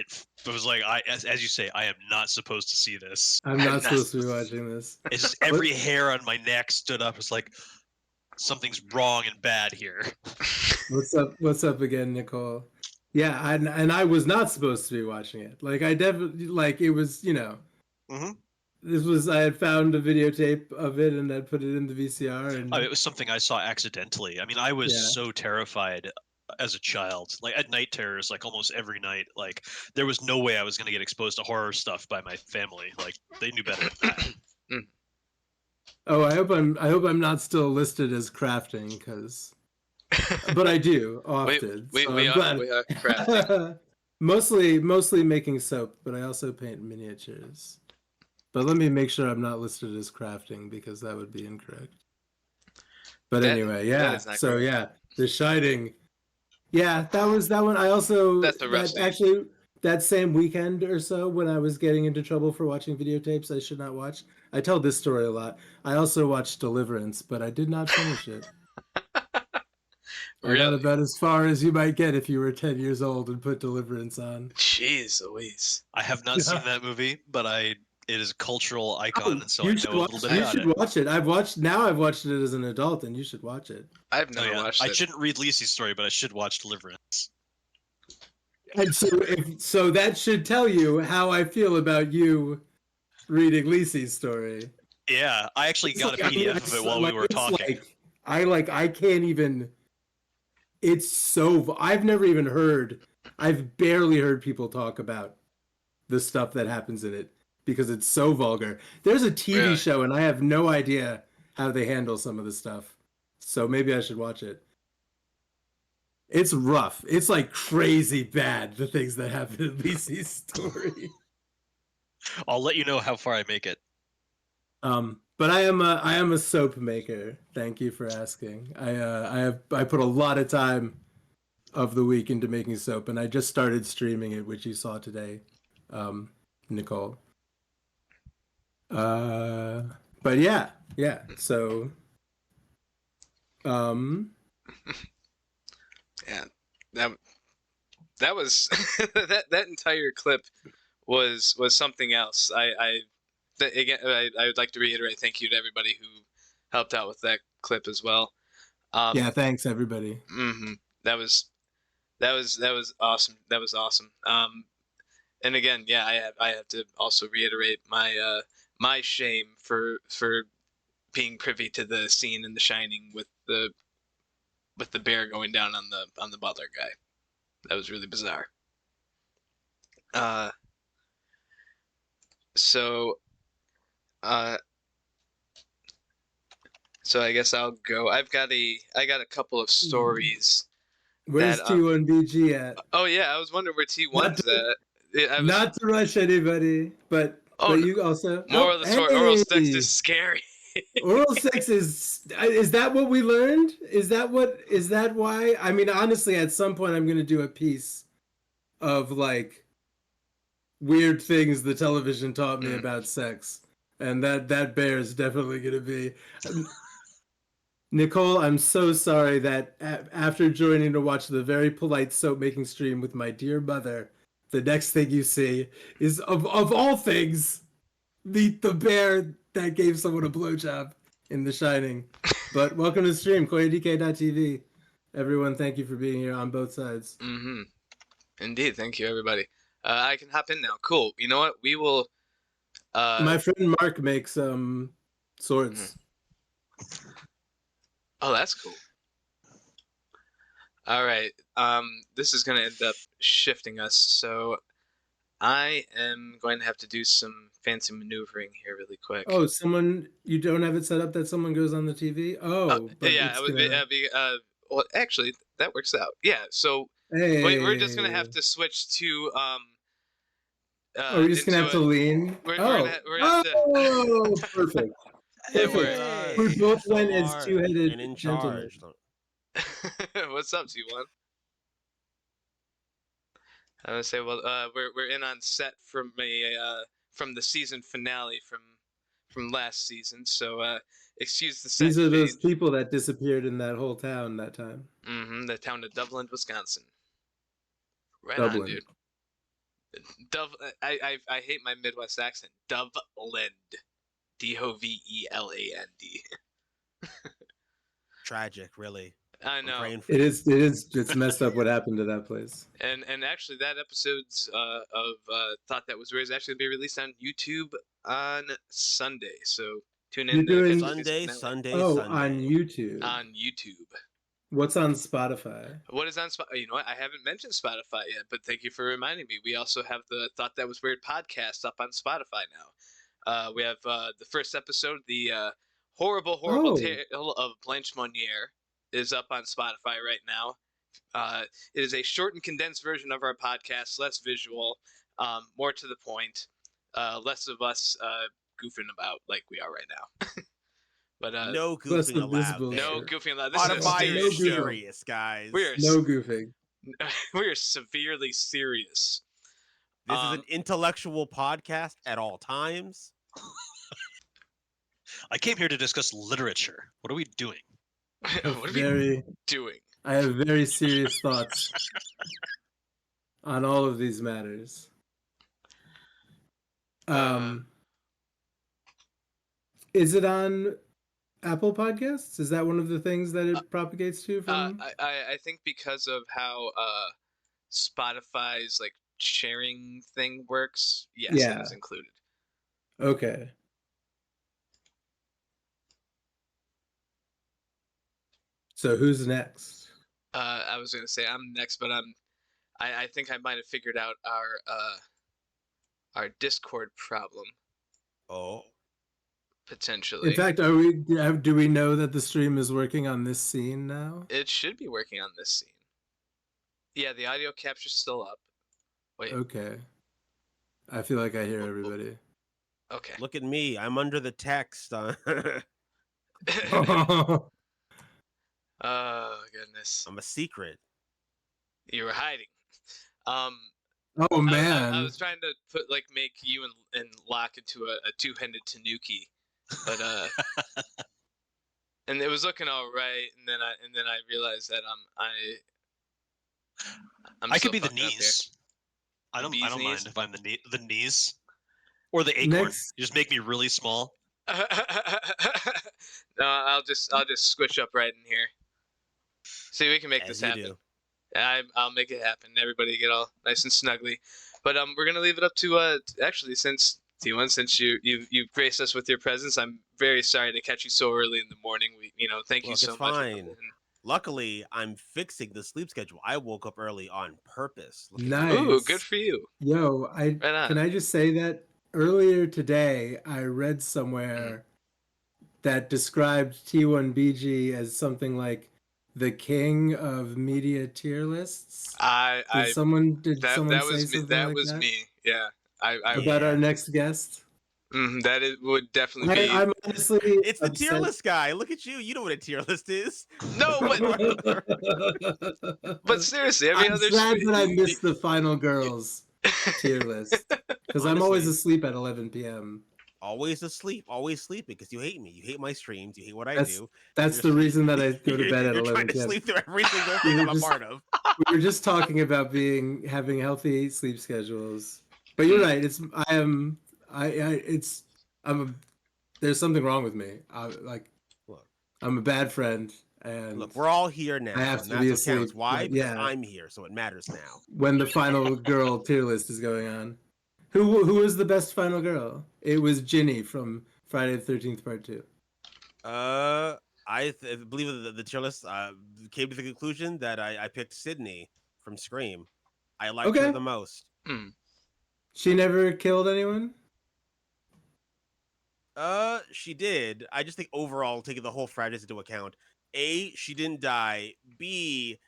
like as you say, I am not supposed to see this. I'm not supposed to be watching this. It's just every hair on my neck stood up. It's like something's wrong and bad here. What's up again, Nicole? Yeah, and I was not supposed to be watching it. Like I definitely it was, Mm-hmm. This was I had found a videotape of it and I put it in the VCR and it was something I saw accidentally. I mean, I was so terrified as a child. Like at night terrors, like almost every night. Like there was no way I was going to get exposed to horror stuff by my family. Like they knew better than that. Oh, I hope I'm not still listed as crafting because. But I do often. We are crafting. mostly making soap, but I also paint miniatures. But let me make sure I'm not listed as crafting because that would be incorrect. But anyway, yeah. So correct. Yeah, The Shining. Yeah, that was that one. I also that same weekend or so when I was getting into trouble for watching videotapes I should not watch. I tell this story a lot. I also watched Deliverance, but I did not finish it. Really? About as far as you might get if you were 10 years old and put Deliverance on. Jeez Louise. I have not seen that movie, but it is a cultural icon, and so I know a little bit about it. You should watch it. I've watched it as an adult, and you should watch it. I've never watched it. I shouldn't read Lisi's story, but I should watch Deliverance. And so that should tell you how I feel about you reading Lisi's story. Yeah, I actually got a PDF of it while we were talking. I can't even... It's so... I've barely heard people talk about the stuff that happens in it because it's so vulgar. There's a TV show and I have no idea how they handle some of the stuff. So maybe I should watch it. It's rough. It's like crazy bad, the things that happen in Lisi's story. I'll let you know how far I make it. But I am a soap maker. Thank you for asking. I put a lot of time of the week into making soap, and I just started streaming it, which you saw today, Nicole. But yeah. So, yeah, that was that entire clip was something else. I would like to reiterate thank you to everybody who helped out with that clip as well. Yeah, thanks everybody. Mm-hmm. That was awesome. That was awesome. And again, yeah, I have to also reiterate my my shame for being privy to the scene in The Shining with the bear going down on the butler guy. That was really bizarre. So I guess I'll go. I got a couple of stories. Where's T1BG at? Oh yeah, I was wondering where T1's at. Not to rush anybody, but you also moral of the story. Oral sex is scary. Oral sex is that what we learned? Is that why? I mean, honestly, at some point I'm going to do a piece of like weird things the television taught me about sex. And that bear is definitely going to be Nicole, I'm so sorry that after joining to watch the very polite soap making stream with my dear mother, the next thing you see is of all things, the bear that gave someone a blowjob in The Shining. But welcome to the stream, KoyaDK.tv. Everyone, thank you for being here on both sides. Mm-hmm. Indeed, thank you, everybody. I can hop in now. Cool. You know what? We will. My friend Mark makes swords. Oh, that's cool. All right. This is gonna end up shifting us, so I am going to have to do some fancy maneuvering here really quick. Oh, you don't have it set up that someone goes on the TV? Oh, but yeah, it would be. Well, actually, that works out. Yeah. So we're just gonna have to switch to we're just gonna have to lean. We're gonna have to... perfect. Perfect. We both went as two-headed and in gentlemen. charge. What's up, T1? I would say, well, we're in on set from the season finale from last season, so excuse the set. These are those people that disappeared in that whole town that time. Mm-hmm. The town of Dublin, Wisconsin. Right Dublin. on, dude. I hate my Midwest accent. Duveland. Doveland. Tragic, really. I know. It is. It's messed up what happened to that place. And actually, that episode's of Thought That Was Weird is actually going to be released on YouTube on Sunday. So tune in. You're doing Sunday. Oh, on YouTube. On YouTube. What's on Spotify? What is on Spotify? You know what? I haven't mentioned Spotify yet, but thank you for reminding me. We also have the Thought That Was Weird podcast up on Spotify now. We have the first episode, the horrible tale of Blanche Monnier, is up on Spotify right now. It is a short and condensed version of our podcast, less visual, more to the point, less of us goofing about like we are right now. But no goofing allowed. No goofing allowed. This is serious, guys. No goofing. We are severely serious. This is an intellectual podcast at all times. I came here to discuss literature. What are we doing? What are we doing? I have very serious thoughts on all of these matters. Is it on Apple Podcasts? Is that one of the things that it propagates to? From? I think because of how Spotify's like sharing thing works, yes, it is included. Okay. So who's next? I was gonna say I'm next, but I think I might have figured out our Discord problem. Oh. Potentially. In fact, do we know that the stream is working on this scene now? It should be working on this scene. Yeah, the audio capture's still up. Wait. Okay. I feel like I hear everybody. Okay. Look at me. I'm under the text. Oh, goodness. I'm a secret. You were hiding. Oh man. I was trying to make you and Locke into a two-handed tanuki. But and it was looking all right, and then I realized that I'm I could be the knees. I don't mind if I'm the knees or the acorn. You just make me really small. No, I'll just squish up right in here. See, we can make this happen. I'll make it happen. Everybody get all nice and snuggly. But we're gonna leave it up to actually, since T1, since you've graced us with your presence, I'm very sorry to catch you so early in the morning. Thank you so much. Fine. Luckily, I'm fixing the sleep schedule. I woke up early on purpose. Nice. Ooh, good for you. Yo, can I just say that earlier today I read somewhere that described T1BG as something like the king of media tier lists. That was me. Yeah. About our next guest? would definitely be. I'm honestly, it's the tier list guy. Look at you. You know what a tier list is. No, but seriously, I'm sad that I missed the final girls tier list because I'm always asleep at 11 p.m. Always asleep, always sleeping because you hate me. You hate my streams. You hate what I do. That's the reason that I go to bed at 11 p.m. You're trying to sleep through every single thing I'm a part of. We were just talking about having healthy sleep schedules, but you're right. There's something wrong with me. I'm a bad friend, and look, we're all here now. I have and to be that's what asleep. counts. Why? Because Yeah, I'm here, so it matters now. when the final girl tier list is going on, who was the best final girl? It was Ginny from Friday the 13th Part 2. I believe the tier list came to the conclusion that I picked Sydney from Scream. I liked her the most. She never killed anyone? She did. I just think overall, taking the whole franchise into account, A, she didn't die. B,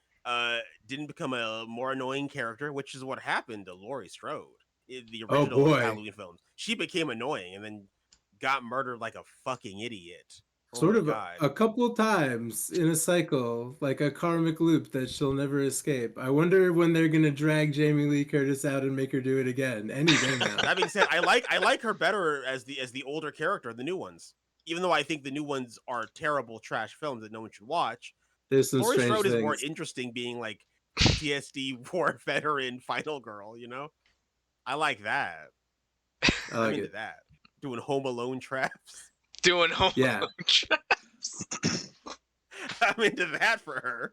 didn't become a more annoying character, which is what happened to Laurie Strode in the original Halloween films. She became annoying and then got murdered like a fucking idiot. Sort of a couple of times in a cycle, like a karmic loop that she'll never escape. I wonder when they're gonna drag Jamie Lee Curtis out and make her do it again. Any day now. That being said, I like her better as the older character, the new ones. Even though I think the new ones are terrible trash films that no one should watch. There's some Laurie Strode things. is more interesting, being like PTSD war veteran final girl. You know, I like that. I'm into that. Doing Home Alone traps. Doing Home Alone traps. I'm into that for her.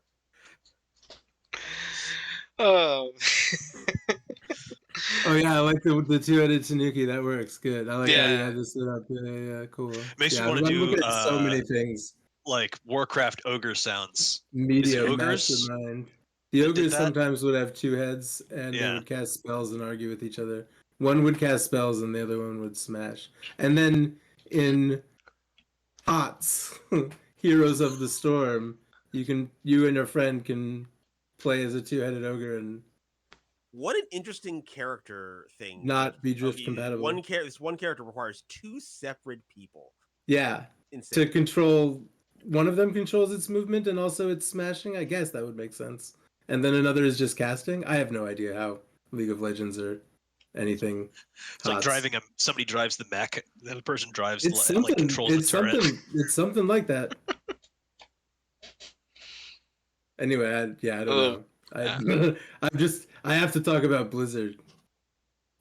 Oh. Oh yeah, I like the two-headed Tanuki. That works good. I like how you had this set up. Yeah, cool. Makes me want to do so many things. Like Warcraft ogre sounds. Media mastermind. The ogres sometimes would have two heads, and they would cast spells and argue with each other. One would cast spells, and the other one would smash. And then in HOTS, Heroes of the Storm, you and your friend can play as a two-headed ogre and. What an interesting character thing. Not be drift compatible. This one character requires two separate people. Yeah. Insane. To control, one of them controls its movement and also its smashing. I guess that would make sense. And then another is just casting. I have no idea how League of Legends or anything. It's like somebody drives the mech, the other person drives controls the turret. It's something like that. Anyway, I don't know. I have to talk about Blizzard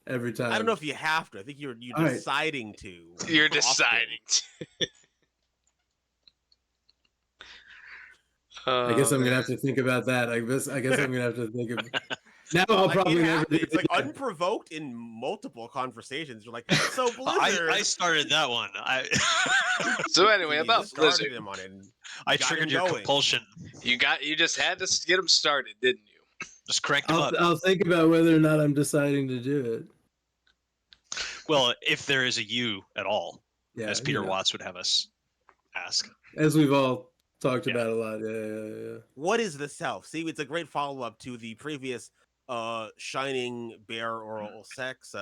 every time. I don't know if you have to. I think you're deciding to. You're deciding to. I guess I'm gonna have to think about that. I guess I'm gonna have to think of. Now I'll probably never. It's like unprovoked in multiple conversations. You're like, so Blizzard. I started that one. So anyway, about Blizzard, I triggered your compulsion. You just had to get them started, didn't you? Just crank them up. I'll think about whether or not I'm deciding to do it. Well, if there is a you at all, as Peter Watts would have us ask. As we've all talked about a lot. Yeah. What is the self? See, it's a great follow-up to the previous shining bear oral sex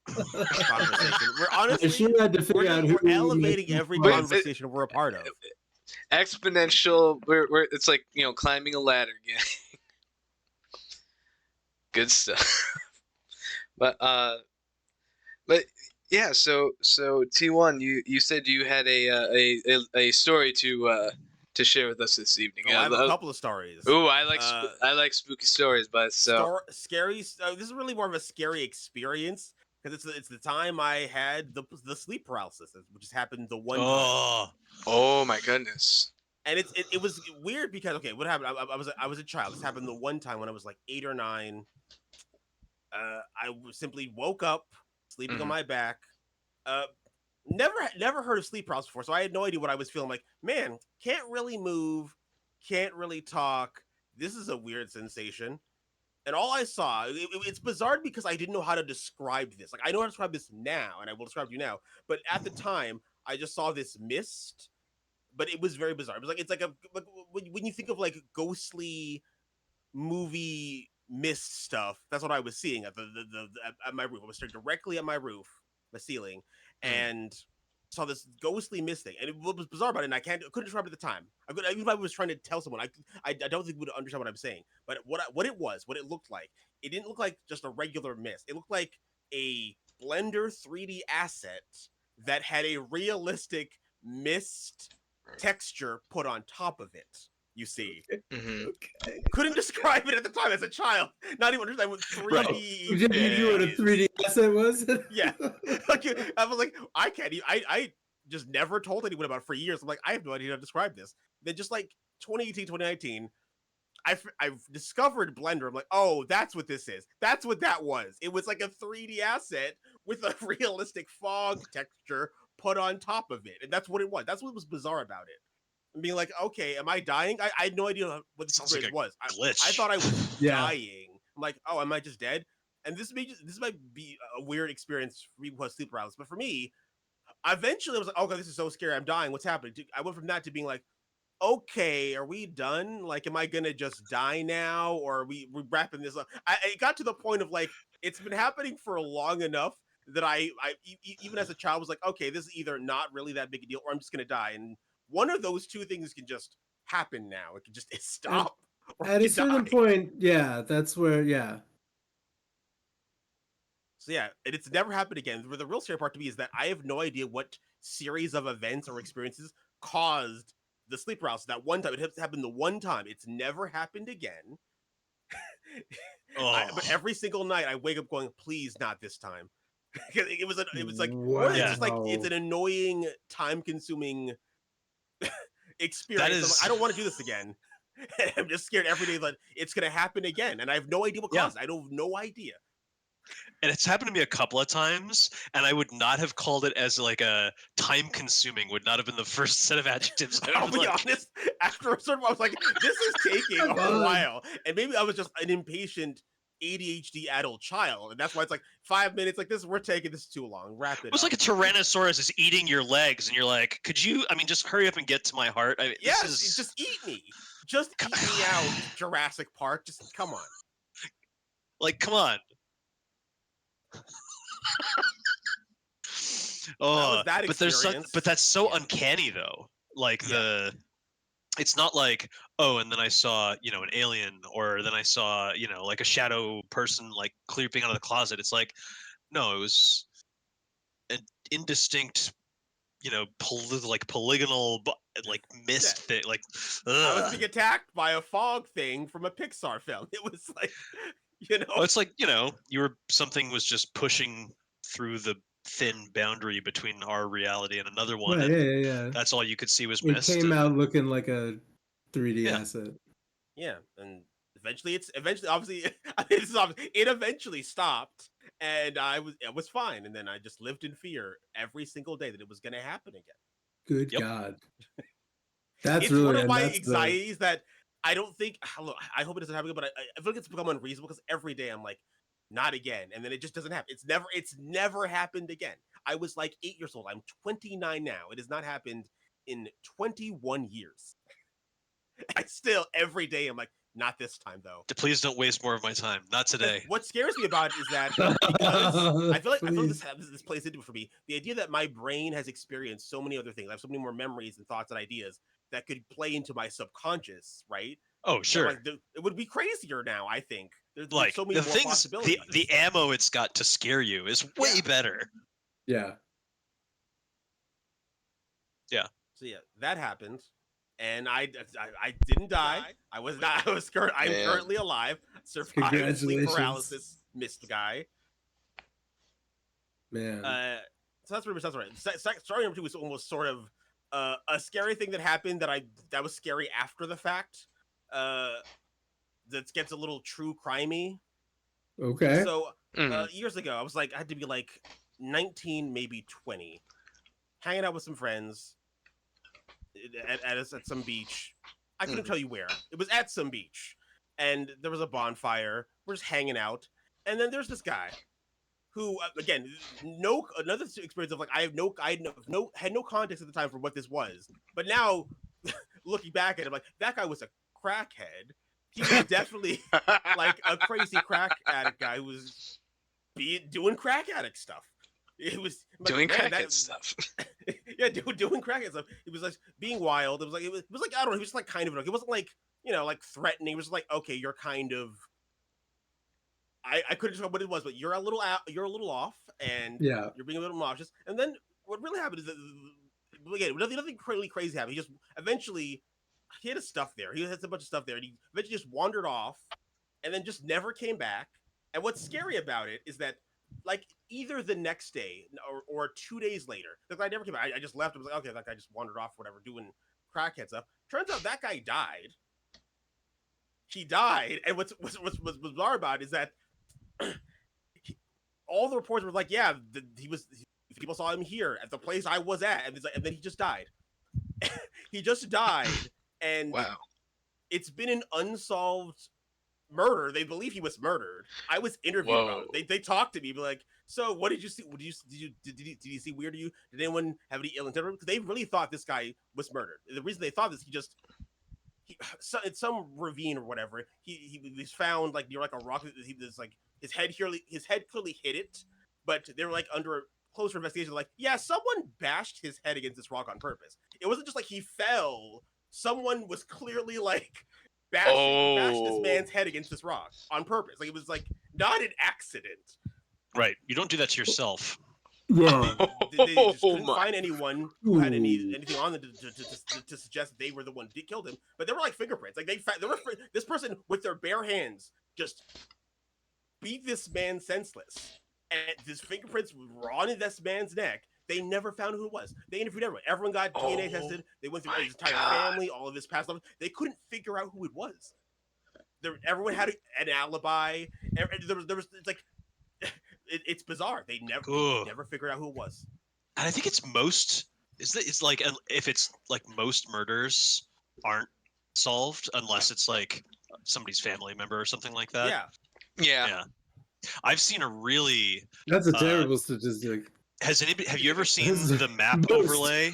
conversation. We're honestly had to figure out we're elevating every conversation we're a part of. Exponential. We're it's like climbing a ladder again. Good stuff. But yeah. So T1, you said you had a story to share with us this evening. I have a couple of stories. Ooh, I like spooky stories, but scary. This is really more of a scary experience because it's the time I had the sleep paralysis, which has happened the one time. Oh my goodness. And it was weird because what happened? I was a child. This happened the one time when I was like 8 or 9. I simply woke up sleeping on my back. Never heard of sleep paralysis before, so I had no idea what I was feeling. Like, man, can't really move, can't really talk. This is a weird sensation. And all I saw, it's bizarre because I didn't know how to describe this. Like, I know how to describe this now, and I will describe to you now. But at the time, I just saw this mist. But it was very bizarre. It was it's like when you think of like ghostly movie mist stuff. That's what I was seeing at at my roof. I was staring directly at my roof, the ceiling, and saw this ghostly mist thing. And what was bizarre about it, and I couldn't describe it at the time. Even if I was trying to tell someone, I don't think would understand what I'm saying. But what it looked like, it didn't look like just a regular mist. It looked like a Blender 3D asset that had a realistic mist texture put on top of it. You see, couldn't describe it at the time as a child. Not even understand what 3D. You knew what a 3D asset was. Yeah, like I was like, I can't. I just never told anyone about it for years. I'm like, I have no idea how to describe this. Then just like 2018, 2019, I've discovered Blender. I'm like, oh, that's what this is. That's what that was. It was like a 3D asset with a realistic fog texture put on top of it, and that's what it was. That's what was bizarre about it. And being like, okay, am I dying? I had no idea what this like was. Glitch. I thought I was dying. I'm like, oh, am I just dead? And this might be a weird experience for people who have sleep paralysis, but for me, eventually I was like, oh god, this is so scary. I'm dying. What's happening? I went from that to being like, okay, are we done? Like, am I gonna just die now, or are we wrapping this up? It got to the point of like, it's been happening for long enough that I even as a child was like, okay, this is either not really that big a deal, or I'm just gonna die. And one of those two things can just happen now. It can just stop. At a certain point, yeah, that's where, yeah. So yeah, and it's never happened again. The real scary part to me is that I have no idea what series of events or experiences caused the sleep paralysis. That one time, it happened the one time. It's never happened again. But every single night, I wake up going, "Please, not this time." it was like, wow. It's just like it's an annoying, time-consuming experience. Like, I don't want to do this again. I'm just scared every day that it's going to happen again, and I have no idea what caused it. I don't have no idea. And it's happened to me a couple of times, and I would not have called it as like a time-consuming. Would not have been the first set of adjectives. I'll be honest. After a certain, I was like, "This is taking a while," and maybe I was just an impatient ADHD adult child, and that's why it's like 5 minutes. Like this, we're taking this too long. Wrap it. It was like a Tyrannosaurus is eating your legs, and you're like, "Could you? I mean, just hurry up and get to my heart." Yes, just eat me. Just eat me out, Jurassic Park. Just come on. Like, come on. Oh, but that's so uncanny though. Like it's not like, oh, and then I saw, an alien, or then I saw, like a shadow person like creeping out of the closet. It's like, no, it was an indistinct, polygonal, like mist thing. Like, I was being attacked by a fog thing from a Pixar film. It was like, it's like, something was just pushing through the thin boundary between our reality and another one. Right, and yeah. That's all you could see was it mist. It came out looking like a 3D asset. Yeah, and eventually, obviously, it eventually stopped, and I was fine, and then I just lived in fear every single day that it was going to happen again. Good God, that's it's really one of my anxieties that I don't think. I hope it doesn't happen, but I feel like it's become unreasonable because every day I'm like, not again, and then it just doesn't happen. It's never happened again. I was like 8 years old. I'm 29 now. It has not happened in 21 years. I still every day I'm like, not this time though. Please don't waste more of my time. Not today. What scares me about it is that because I feel like this plays into it for me. The idea that my brain has experienced so many other things. I have so many more memories and thoughts and ideas that could play into my subconscious, right? Oh, sure. Like, it would be crazier now, I think. There's like, so many more possibilities. The ammo it's got to scare you is way better. Yeah. Yeah. So yeah, that happened. And I didn't die. I'm currently alive. Survived sleep paralysis, missed guy. Man. So that's pretty much right. Story number 2 was almost sort of a scary thing that happened that was scary after the fact. That gets a little true crimey. Okay. So years ago, I had to be like 19, maybe 20, hanging out with some friends at some beach. I couldn't tell you where. It was at some beach, and there was a bonfire. We're just hanging out, and then there's this guy who, again, another experience of like I had no context at the time for what this was, but now looking back at it, like that guy was a crackhead. He was definitely like a crazy crack addict guy who was doing crack addict stuff. It was doing crackhead stuff. Yeah, doing crackhead stuff. It was like being wild. It was like I don't know. He was like kind of. It wasn't like like threatening. It was like, okay, you're kind of. I couldn't tell what it was, but you're a little off, and you're being a little nauseous. And then what really happened is that again, nothing really crazy happened. He just eventually he had his stuff there. He had a bunch of stuff there, and he eventually just wandered off, and then just never came back. And what's scary about it is that, like, either the next day or 2 days later, the guy never came back. I just left. I was like, okay, that guy just wandered off, whatever, doing crackhead stuff. Turns out that guy died. He died, and what's bizarre about it is that all the reports were like, yeah, people saw him here at the place I was at, and then he just died. He just died, and wow, it's been an unsolved murder. They believe he was murdered. I was interviewed about it. They talked to me, be like, so what did you see? Did you see weird to you? Did anyone have any ill intent? Because they really thought this guy was murdered. The reason they thought this, it's some ravine or whatever. He was found like near like a rock. He was like his head clearly hit it, but they were like under closer investigation, like, yeah, someone bashed his head against this rock on purpose. It wasn't just like he fell. Someone was clearly like bashed this man's head against this rock on purpose. Like it was like not an accident. Right. You don't do that to yourself. Yeah. They just couldn't find anyone who had anything on them to suggest that they were the one who killed him. But there were like fingerprints. Like this person with their bare hands just beat this man senseless, and his fingerprints were on this man's neck. They never found who it was. They interviewed everyone. Everyone got DNA tested. They went through his entire family, all of his past life. They couldn't figure out who it was. Everyone had an alibi. It's like it's bizarre. They never figured out who it was. And I think it's like if it's like most murders aren't solved unless it's like somebody's family member or something like that. Yeah. I've seen a really that's a terrible statistic. Have you ever seen the map overlay?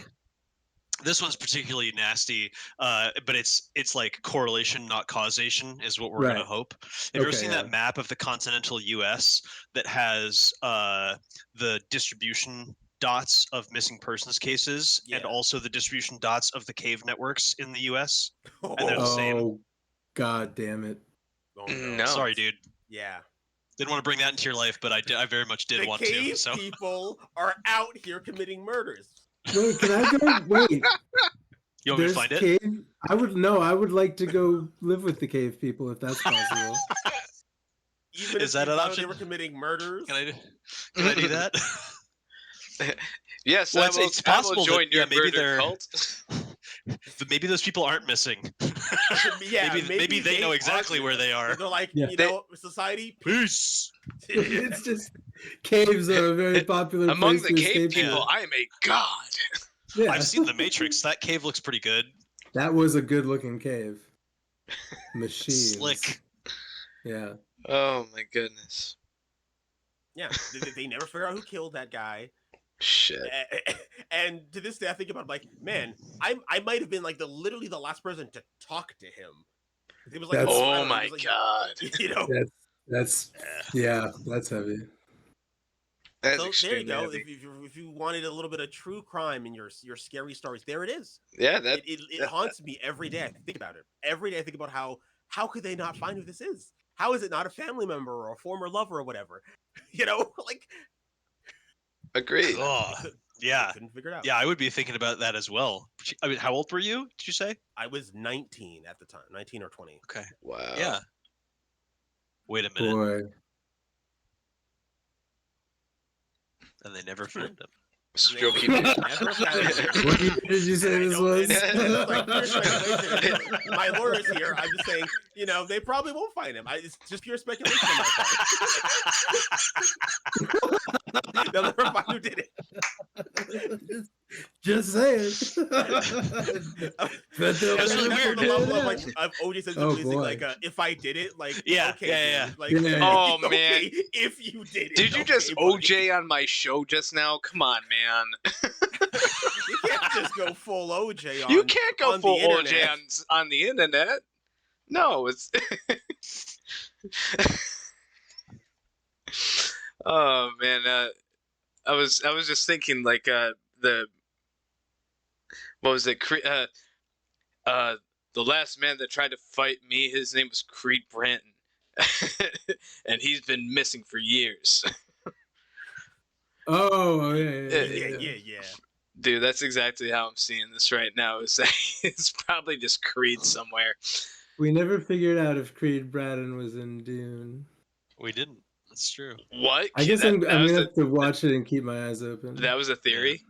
This one's particularly nasty, but it's like correlation, not causation, is what we're gonna hope. Have you ever seen that map of the continental U.S. that has the distribution dots of missing persons cases and also the distribution dots of the cave networks in the U.S. And they're the same. Oh, god damn it! Oh, no. Sorry, dude. Yeah. Didn't want to bring that into your life, but I very much did want to. So people are out here committing murders. Wait, can I go? Wait. You want me to find cave? it? I would like to go live with the cave people if that's possible. Even is that an option? They were committing murders. Can I do that? Yes, well, it's possible. Join your maybe they're cult. Maybe those people aren't missing. maybe they know exactly where they are. They're like, society, peace. It's just caves are a very popular among place the to cave escape. people. I am a god. Yeah. I've seen The Matrix. That cave looks pretty good. That was a good-looking cave. Machines. Slick. Yeah. Oh my goodness. Yeah, they never figure out who killed that guy. Shit. And to this day, I think about it, like, man, I might have been like literally the last person to talk to him. It was like, oh my god. You know, that's heavy. So there you go. If you wanted a little bit of true crime in your scary stories, there it is. Yeah, it haunts me every day. I think about it. Every day I think about how could they not find who this is? How is it not a family member or a former lover or whatever? You know, like. Agreed. Oh, yeah. Couldn't figure it out. Yeah, I would be thinking about that as well. I mean, how old were you? Did you say? I was 19 at the time, 19 or 20. Okay. Wow. Yeah. Wait a minute. Boy. And they never found him. Stroking. What did you say this was? My lawyer's here. I'm just saying, they probably won't find him. It's just pure speculation on my part. They'll never find who did it. Just saying. That's really weird. The level of OJ says like, if I did it, like, yeah, okay, yeah. Like, oh okay, man, if you did it, did you just OJ on my show just now? Come on, man. You can't just go full OJ. You can't go full OJ on the internet. No, it's. Oh man. I was just thinking like the what was it? The last man that tried to fight me, his name was Creed Branton, and he's been missing for years. Oh yeah. Dude, that's exactly how I'm seeing this right now. It's probably just Creed somewhere. We never figured out if Creed Bratton was in Dune. We didn't. That's true. What? I guess I'm gonna have to watch it and keep my eyes open. That was a theory.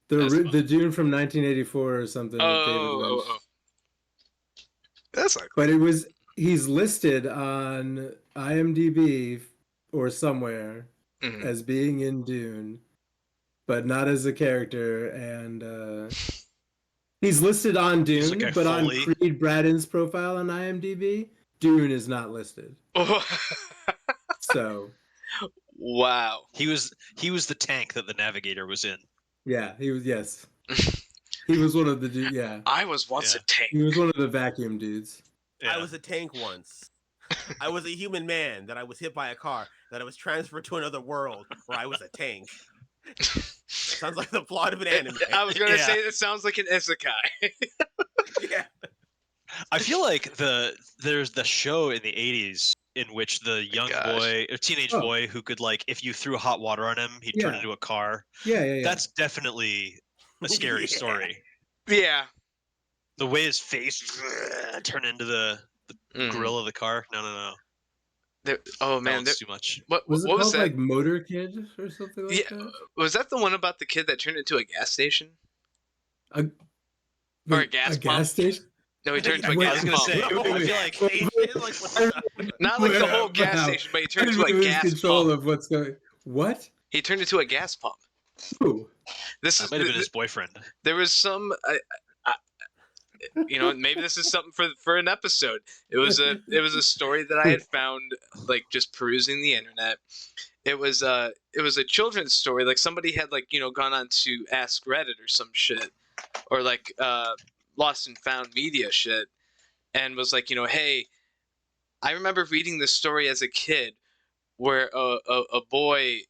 The Dune from 1984 or something. Oh. That's like. But he's listed on IMDb or somewhere as being in Dune, but not as a character. And he's listed on Dune, but on Creed Bratton's profile on IMDb, Dune is not listed. So. Wow. He was the tank that the Navigator was in. Yeah, he was. Yes. He was one of the dudes. Yeah. I was once a tank. He was one of the vacuum dudes. Yeah. I was a tank once. I was a human man that I was hit by a car, that I was transferred to another world where I was a tank. Sounds like the plot of an anime. I was going to say it sounds like an isekai. Yeah. I feel like there's the show in the 80s in which the young boy or teenage boy who could, like, if you threw hot water on him, he'd turn into a car. Yeah. That's definitely a scary story. Yeah. The way his face turned into the grill of the car. No. Oh man, that's too much. What was that? Like Motor Kid or something like that? Was that the one about the kid that turned into a gas station? Or a gas pump? Gas station? No, he turned into a gas pump. I feel like not like the whole gas station, but he turned into a gas control pump. Of what's going. What? He turned into a gas pump. Who? Might have been his boyfriend. There was some, maybe this is something for an episode. It was a story that I had found, like, just perusing the internet. It was a children's story. Like, somebody had, like, gone on to Ask Reddit or some shit, or like Lost and Found Media shit, and was like, hey, I remember reading this story as a kid where a boy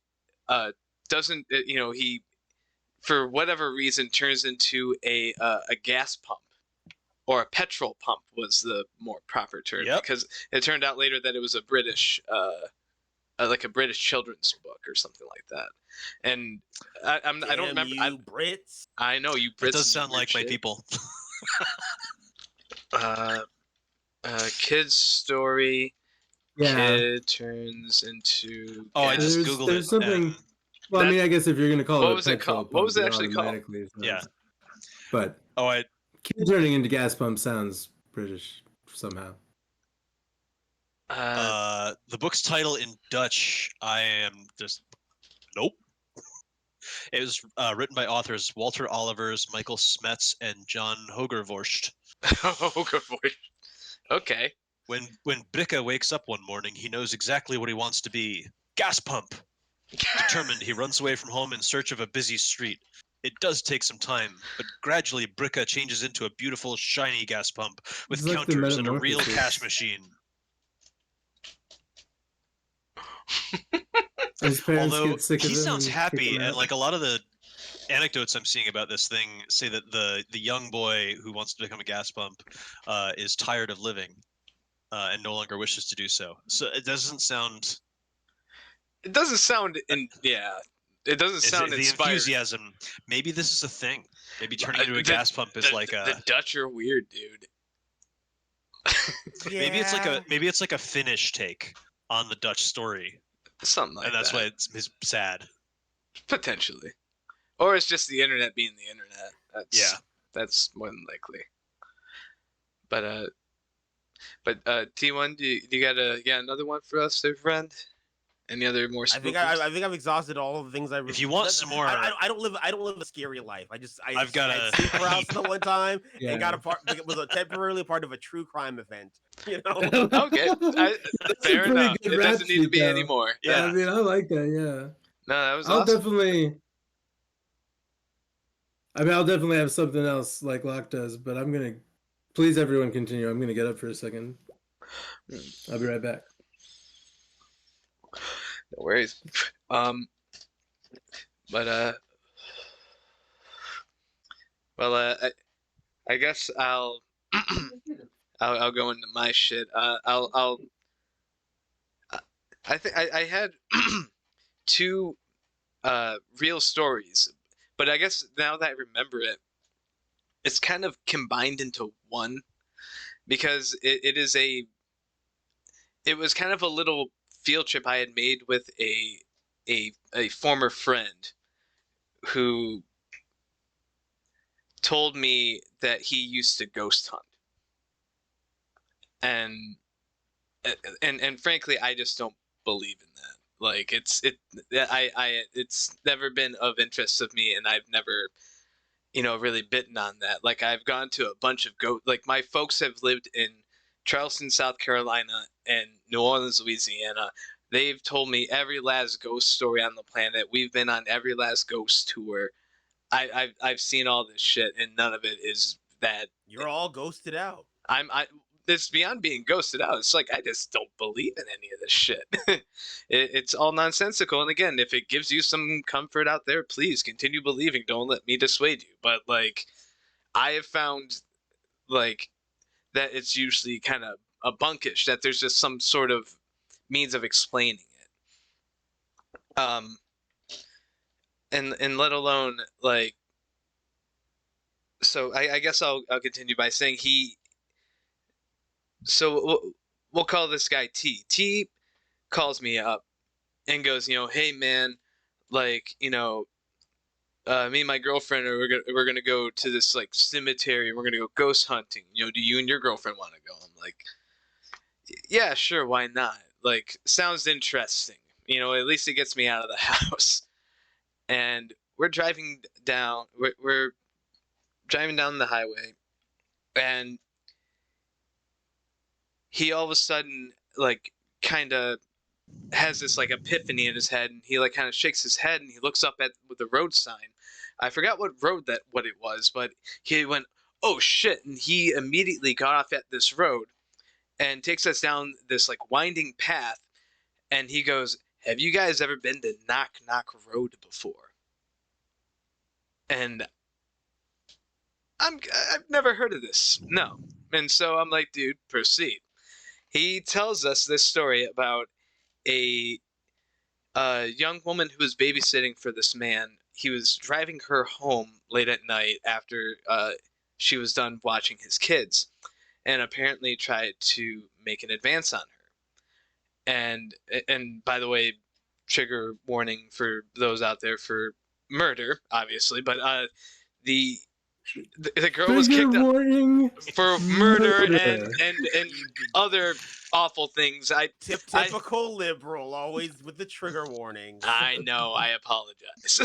doesn't, he, for whatever reason, turns into a gas pump, or a petrol pump was the more proper term, because it turned out later that it was a British, like a British children's book or something like that. And I don't remember. You Brits. I know you Brits. It does sound like my people. Kid's story. Yeah. Kid turns into. Oh, I just googled there's it. something. Well, I mean, I guess if you're going to call what it was it called? What was it actually called? Yeah. But kid turning into gas pump sounds British somehow. The book's title in Dutch, I am just nope. It was written by authors Walter Olivers, Michael Smets, and John Hogervorst. Hogervorst. Okay. When Bricka wakes up one morning, he knows exactly what he wants to be. Gas pump. Determined, he runs away from home in search of a busy street. It does take some time, but gradually Bricka changes into a beautiful, shiny gas pump with counters and a real cash machine. Although he sounds happy, and like a lot of the anecdotes I'm seeing about this thing say that the young boy who wants to become a gas pump is tired of living and no longer wishes to do so. So it doesn't sound. It doesn't sound It doesn't sound the inspiring. Enthusiasm. Maybe this is a thing. Maybe turning into a gas pump is like a. The Dutch are weird, dude. Maybe it's like a Finnish take on the Dutch story. Something like that. And that's why it's sad. Potentially. Or it's just the internet being the internet. That's more than likely. But T1, do you got another one for us, there, friend? Any other more? I think I've exhausted all of the things I've. If you want some more, I don't live a scary life. I sleep around the one time and got it was temporarily part of a true crime event. Okay, fair enough. It doesn't need to be anymore. Yeah, I mean, I like that. Yeah. No, that was. I'll awesome. I'll definitely have something else like Locke does, but I'm gonna. Please, everyone, continue. I'm gonna get up for a second. I'll be right back. No worries. But well, I guess I'll I'll go into my shit. I think I had two real stories, but I guess now that I remember it, it's kind of combined into one because it was kind of a little field trip I had made with a former friend who told me that he used to ghost hunt. And frankly, I just don't believe in that. Like it's never been of interest of me, and I've never, really bitten on that. Like I've gone to a bunch of like my folks have lived in Charleston, South Carolina, and New Orleans, Louisiana. They've told me every last ghost story on the planet. We've been on every last ghost tour. I've seen all this shit, and none of it is that. You're all ghosted out. It's beyond being ghosted out. It's like I just don't believe in any of this shit. It's all nonsensical. And again, if it gives you some comfort out there, please continue believing. Don't let me dissuade you. But like, I have found like that it's usually kind of a bunkish. That there's just some sort of means of explaining it. And let alone like. So I guess I'll continue by saying So we'll call this guy T. T calls me up and goes, hey man, like, me and my girlfriend we're gonna go to this like cemetery. We're gonna go ghost hunting. Do you and your girlfriend want to go? I'm like, yeah, sure, why not? Like, sounds interesting. At least it gets me out of the house. And we're driving down. We're driving down the highway, and he all of a sudden like kind of has this like epiphany in his head, and he like kind of shakes his head and he looks up at the road sign. I forgot what it was, but he went, oh shit, and he immediately got off at this road and takes us down this like winding path, and he goes, have you guys ever been to Knock Knock Road before? And I've never heard of this. No. And so I'm like, dude, proceed. He tells us this story about a young woman who was babysitting for this man. He was driving her home late at night after she was done watching his kids, and apparently tried to make an advance on her. And by the way, trigger warning for those out there for murder, obviously, but the girl was kicked out for murder and other awful things. Typical liberal, always with the trigger warnings. I know. I apologize.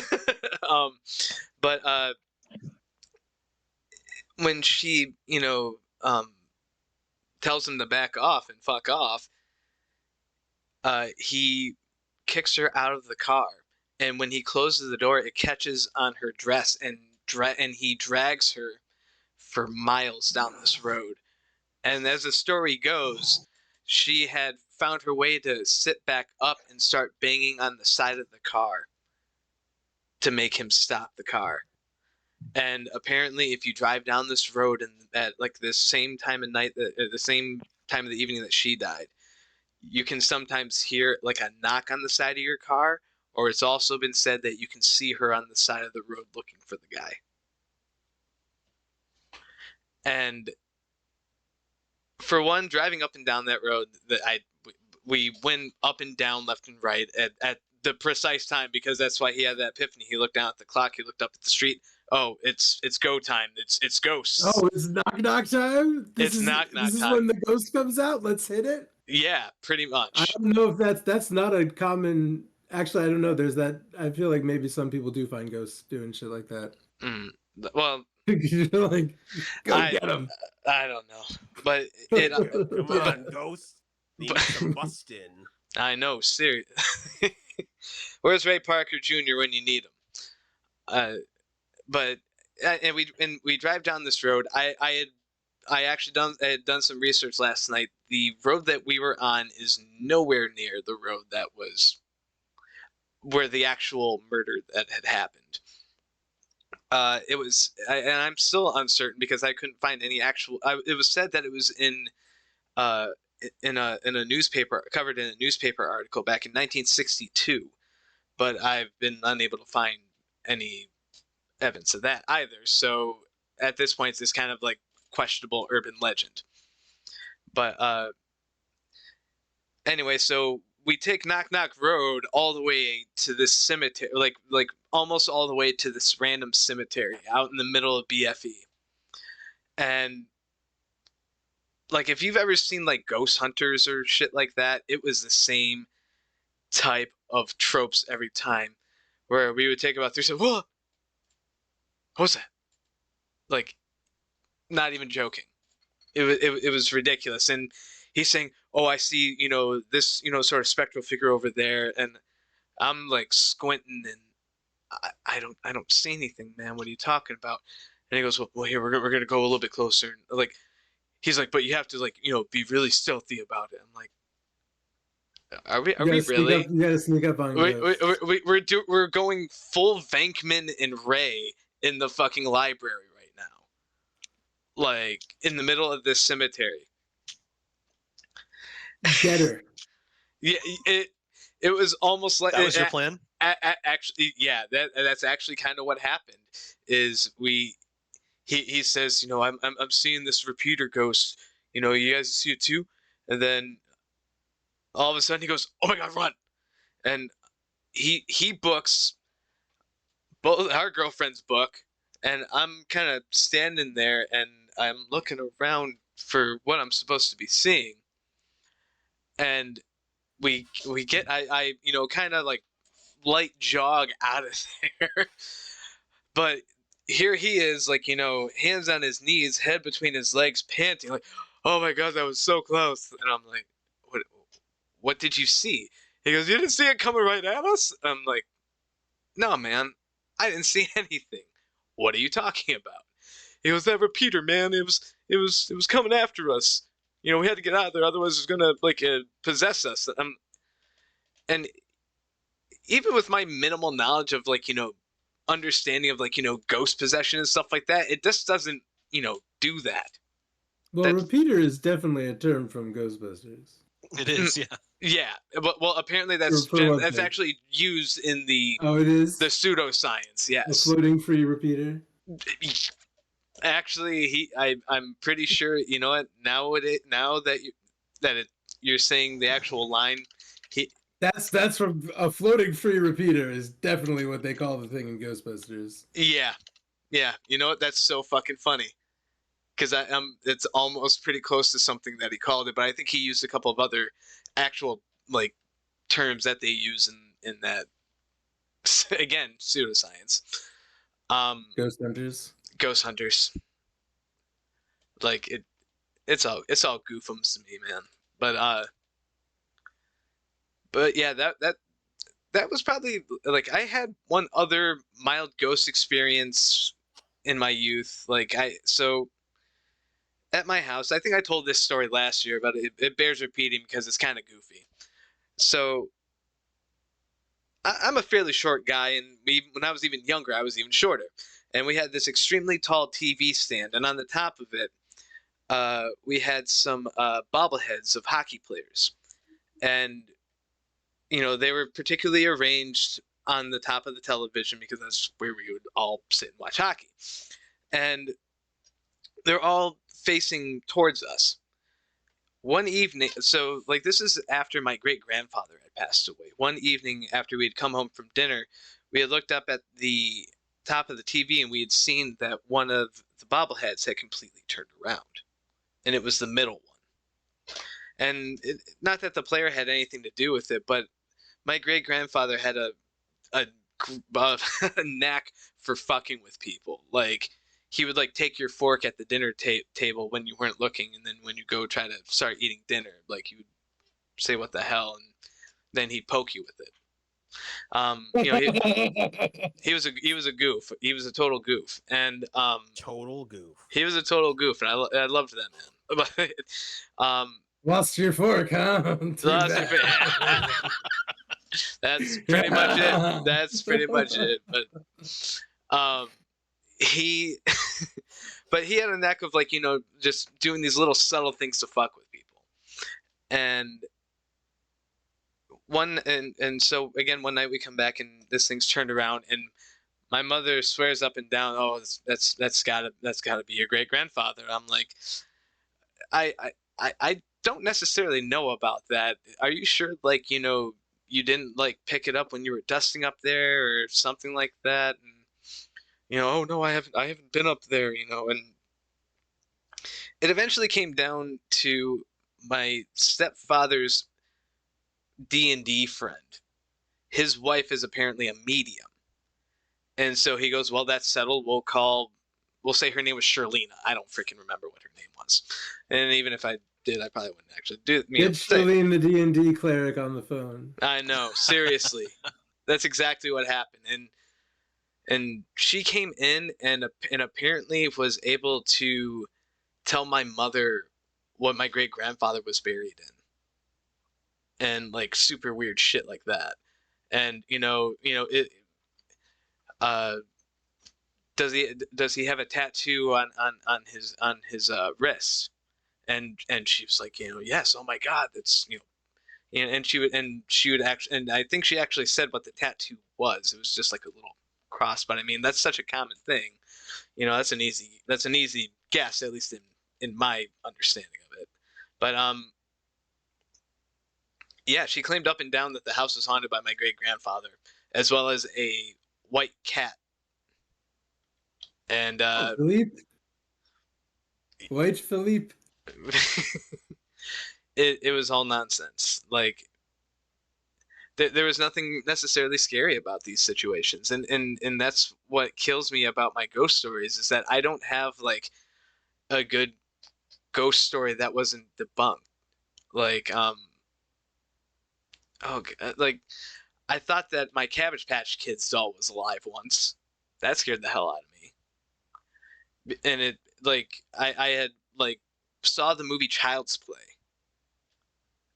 But when she, tells him to back off and fuck off, he kicks her out of the car, and when he closes the door, it catches on her dress, and he drags her for miles down this road. And as the story goes, she had found her way to sit back up and start banging on the side of the car to make him stop the car. And apparently, if you drive down this road and at like the same time of night, the same time of the evening that she died, you can sometimes hear like a knock on the side of your car, or it's also been said that you can see her on the side of the road looking for the guy. And for one, driving up and down that road, we went up and down, left and right at the precise time, because that's why he had that epiphany. He looked down at the clock. He looked up at the street. Oh, it's go time. It's ghosts. Oh, it's knock knock time. It's knock knock time. This is when the ghost comes out. Let's hit it. Yeah, pretty much. I don't know if that's not a common. Actually, I don't know. There's that. I feel like maybe some people do find ghosts doing shit like that. Well, like, go get them. I don't know, but come on, ghosts. Need some bustin'. I know, seriously. Where's Ray Parker Jr. when you need him? But we drive down this road. I had done some research last night. The road that we were on is nowhere near the road that was where the actual murder that had happened. It was, and I'm still uncertain because I couldn't find any actual. It was said that it was in a newspaper, covered in a newspaper article back in 1962, but I've been unable to find any evidence of that either. So at this point, it's this kind of like questionable urban legend. But anyway, so we take Knock Knock Road all the way to this cemetery, like almost all the way to this random cemetery out in the middle of BFE. And like, if you've ever seen like Ghost Hunters or shit like that, it was the same type of tropes every time, where we would take about 3 seconds. Whoa, what's that? Like, not even joking. It was ridiculous. And he's saying, "Oh, I see, this, sort of spectral figure over there," and I'm like squinting, and I don't see anything, man. What are you talking about? And he goes, "Well, here we're gonna go a little bit closer." And like, he's like, "But you have to like, be really stealthy about it." I'm like, "Are we really? You gotta sneak up on we're going full Venkman and Ray in the fucking library right now, like in the middle of this cemetery." Get her. Yeah, it was almost like that was your plan. Actually, yeah, that's actually kind of what happened. Is he says, I'm seeing this repeater ghost. You guys see it too? And then all of a sudden he goes, "Oh my God, run!" And he books both our girlfriend's book, and I'm kind of standing there and I'm looking around for what I'm supposed to be seeing. And we get I kind of like light jog out of there, but here he is, like, hands on his knees, head between his legs, panting, like, "Oh my God, that was so close." And I'm like, what did you see? He goes, "You didn't see it coming right at us?" I'm like, "No, man, I didn't see anything." "What are you talking about?" He goes, "That repeater, man, it was coming after us. We had to get out of there, otherwise it was gonna like possess us." And even with my minimal knowledge of like understanding of like ghost possession and stuff like that, it just doesn't do that. Well, repeater is definitely a term from Ghostbusters. It is, yeah. Yeah, but well, apparently that's actually used in the it is the pseudoscience. Yes, a floating free repeater. Actually, I'm pretty sure. You know what? Now you're saying the actual line. That's from a floating free repeater is definitely what they call the thing in Ghostbusters. Yeah. You know what? That's so fucking funny, because it's almost pretty close to something that he called it, but I think he used a couple of other actual like terms that they use in that. Again, pseudoscience. Ghost Hunters. Like it's all goofums to me, man. But yeah, that was probably like, I had one other mild ghost experience in my youth. So at my house, I think I told this story last year, but it bears repeating because it's kind of goofy. So I'm a fairly short guy, and when I was even younger, I was even shorter. And we had this extremely tall TV stand, and on the top of it, we had some bobbleheads of hockey players. And, they were particularly arranged on the top of the television because that's where we would all sit and watch hockey. And they're all facing towards us. One evening, so like this is after my great-grandfather had passed away. One evening after we had come home from dinner, we had looked up at the top of the TV and we had seen that one of the bobbleheads had completely turned around. And it was the middle one. And not that the player had anything to do with it, but my great-grandfather had a knack for fucking with people. Like, he would like take your fork at the dinner table when you weren't looking, and then when you go try to start eating dinner, like, he would say "what the hell," and then he'd poke you with it. He was a goof. He was a total goof, and total goof. He was a total goof, and I loved that man. Lost your fork, huh? That's pretty much it. That's pretty much it. But he but he had a knack of, like, just doing these little subtle things to fuck with people. And so again, one night we come back and this thing's turned around, and my mother swears up and down, "Oh, that's gotta be your great grandfather." I'm like, I don't necessarily know about that. Are you sure? Like, you didn't like pick it up when you were dusting up there or something like that? And oh no, I haven't been up there. And it eventually came down to my stepfather's D&D friend. His wife is apparently a medium. And so he goes, "Well, that's settled. We'll say her name was Sherlina." I don't freaking remember what her name was. And even if I did, I probably wouldn't actually do it. Get Sherlina, the D&D cleric, on the phone. I know, seriously. That's exactly what happened. And she came in and apparently was able to tell my mother what my great grandfather was buried in. And like super weird shit like that. And it does he have a tattoo on his wrist? And she was like, yes, oh my God, that's and she would actually, and I think she actually said what the tattoo was. It was just like a little cross, but I mean, that's such a common thing. That's an easy guess, at least in my understanding of it. But yeah, she claimed up and down that the house was haunted by my great grandfather, as well as a white cat. And Philippe? White Philippe. it was all nonsense. Like, there was nothing necessarily scary about these situations, and that's what kills me about my ghost stories, is that I don't have like a good ghost story that wasn't debunked. Like like, I thought that my Cabbage Patch Kids doll was alive once. That scared the hell out of me. And it, like, I had like saw the movie Child's Play,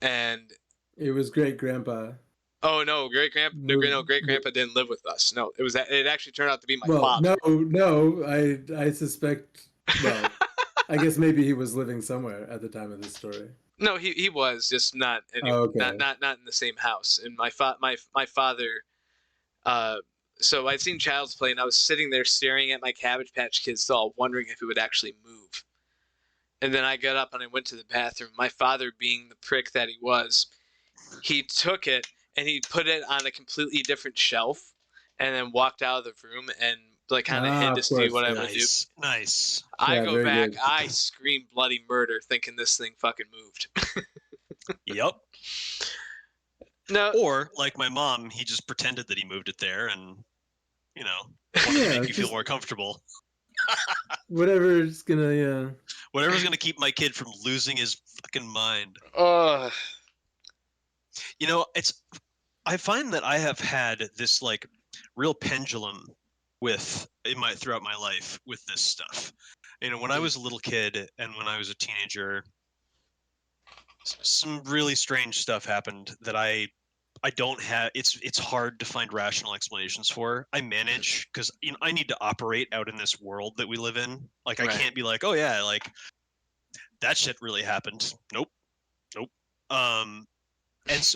and it was Great Grandpa. Oh no, Great Grandpa didn't live with us. No, it actually turned out to be my father. No, I suspect. Well, I guess maybe he was living somewhere at the time of this story. No, he was just not anywhere, okay. not in the same house. And my father, so I'd seen Child's Play, and I was sitting there staring at my Cabbage Patch Kids doll, wondering if it would actually move. And then I got up and I went to the bathroom. My father, being the prick that he was, he took it and he put it on a completely different shelf, and then walked out of the room and like kind of hid to see what I would do. Nice. I go back, good. I scream bloody murder, thinking this thing fucking moved. Yep. No. Or like my mom, he just pretended that he moved it there, and wanted to make you feel more comfortable. Whatever's gonna keep my kid from losing his fucking mind. I find that I have had this like real pendulum throughout my life with this stuff. When I was a little kid and when I was a teenager, some really strange stuff happened that I don't have. It's hard to find rational explanations for. I manage because I need to operate out in this world that we live in. Like, right. I can't be like, oh yeah, like that shit really happened. Nope.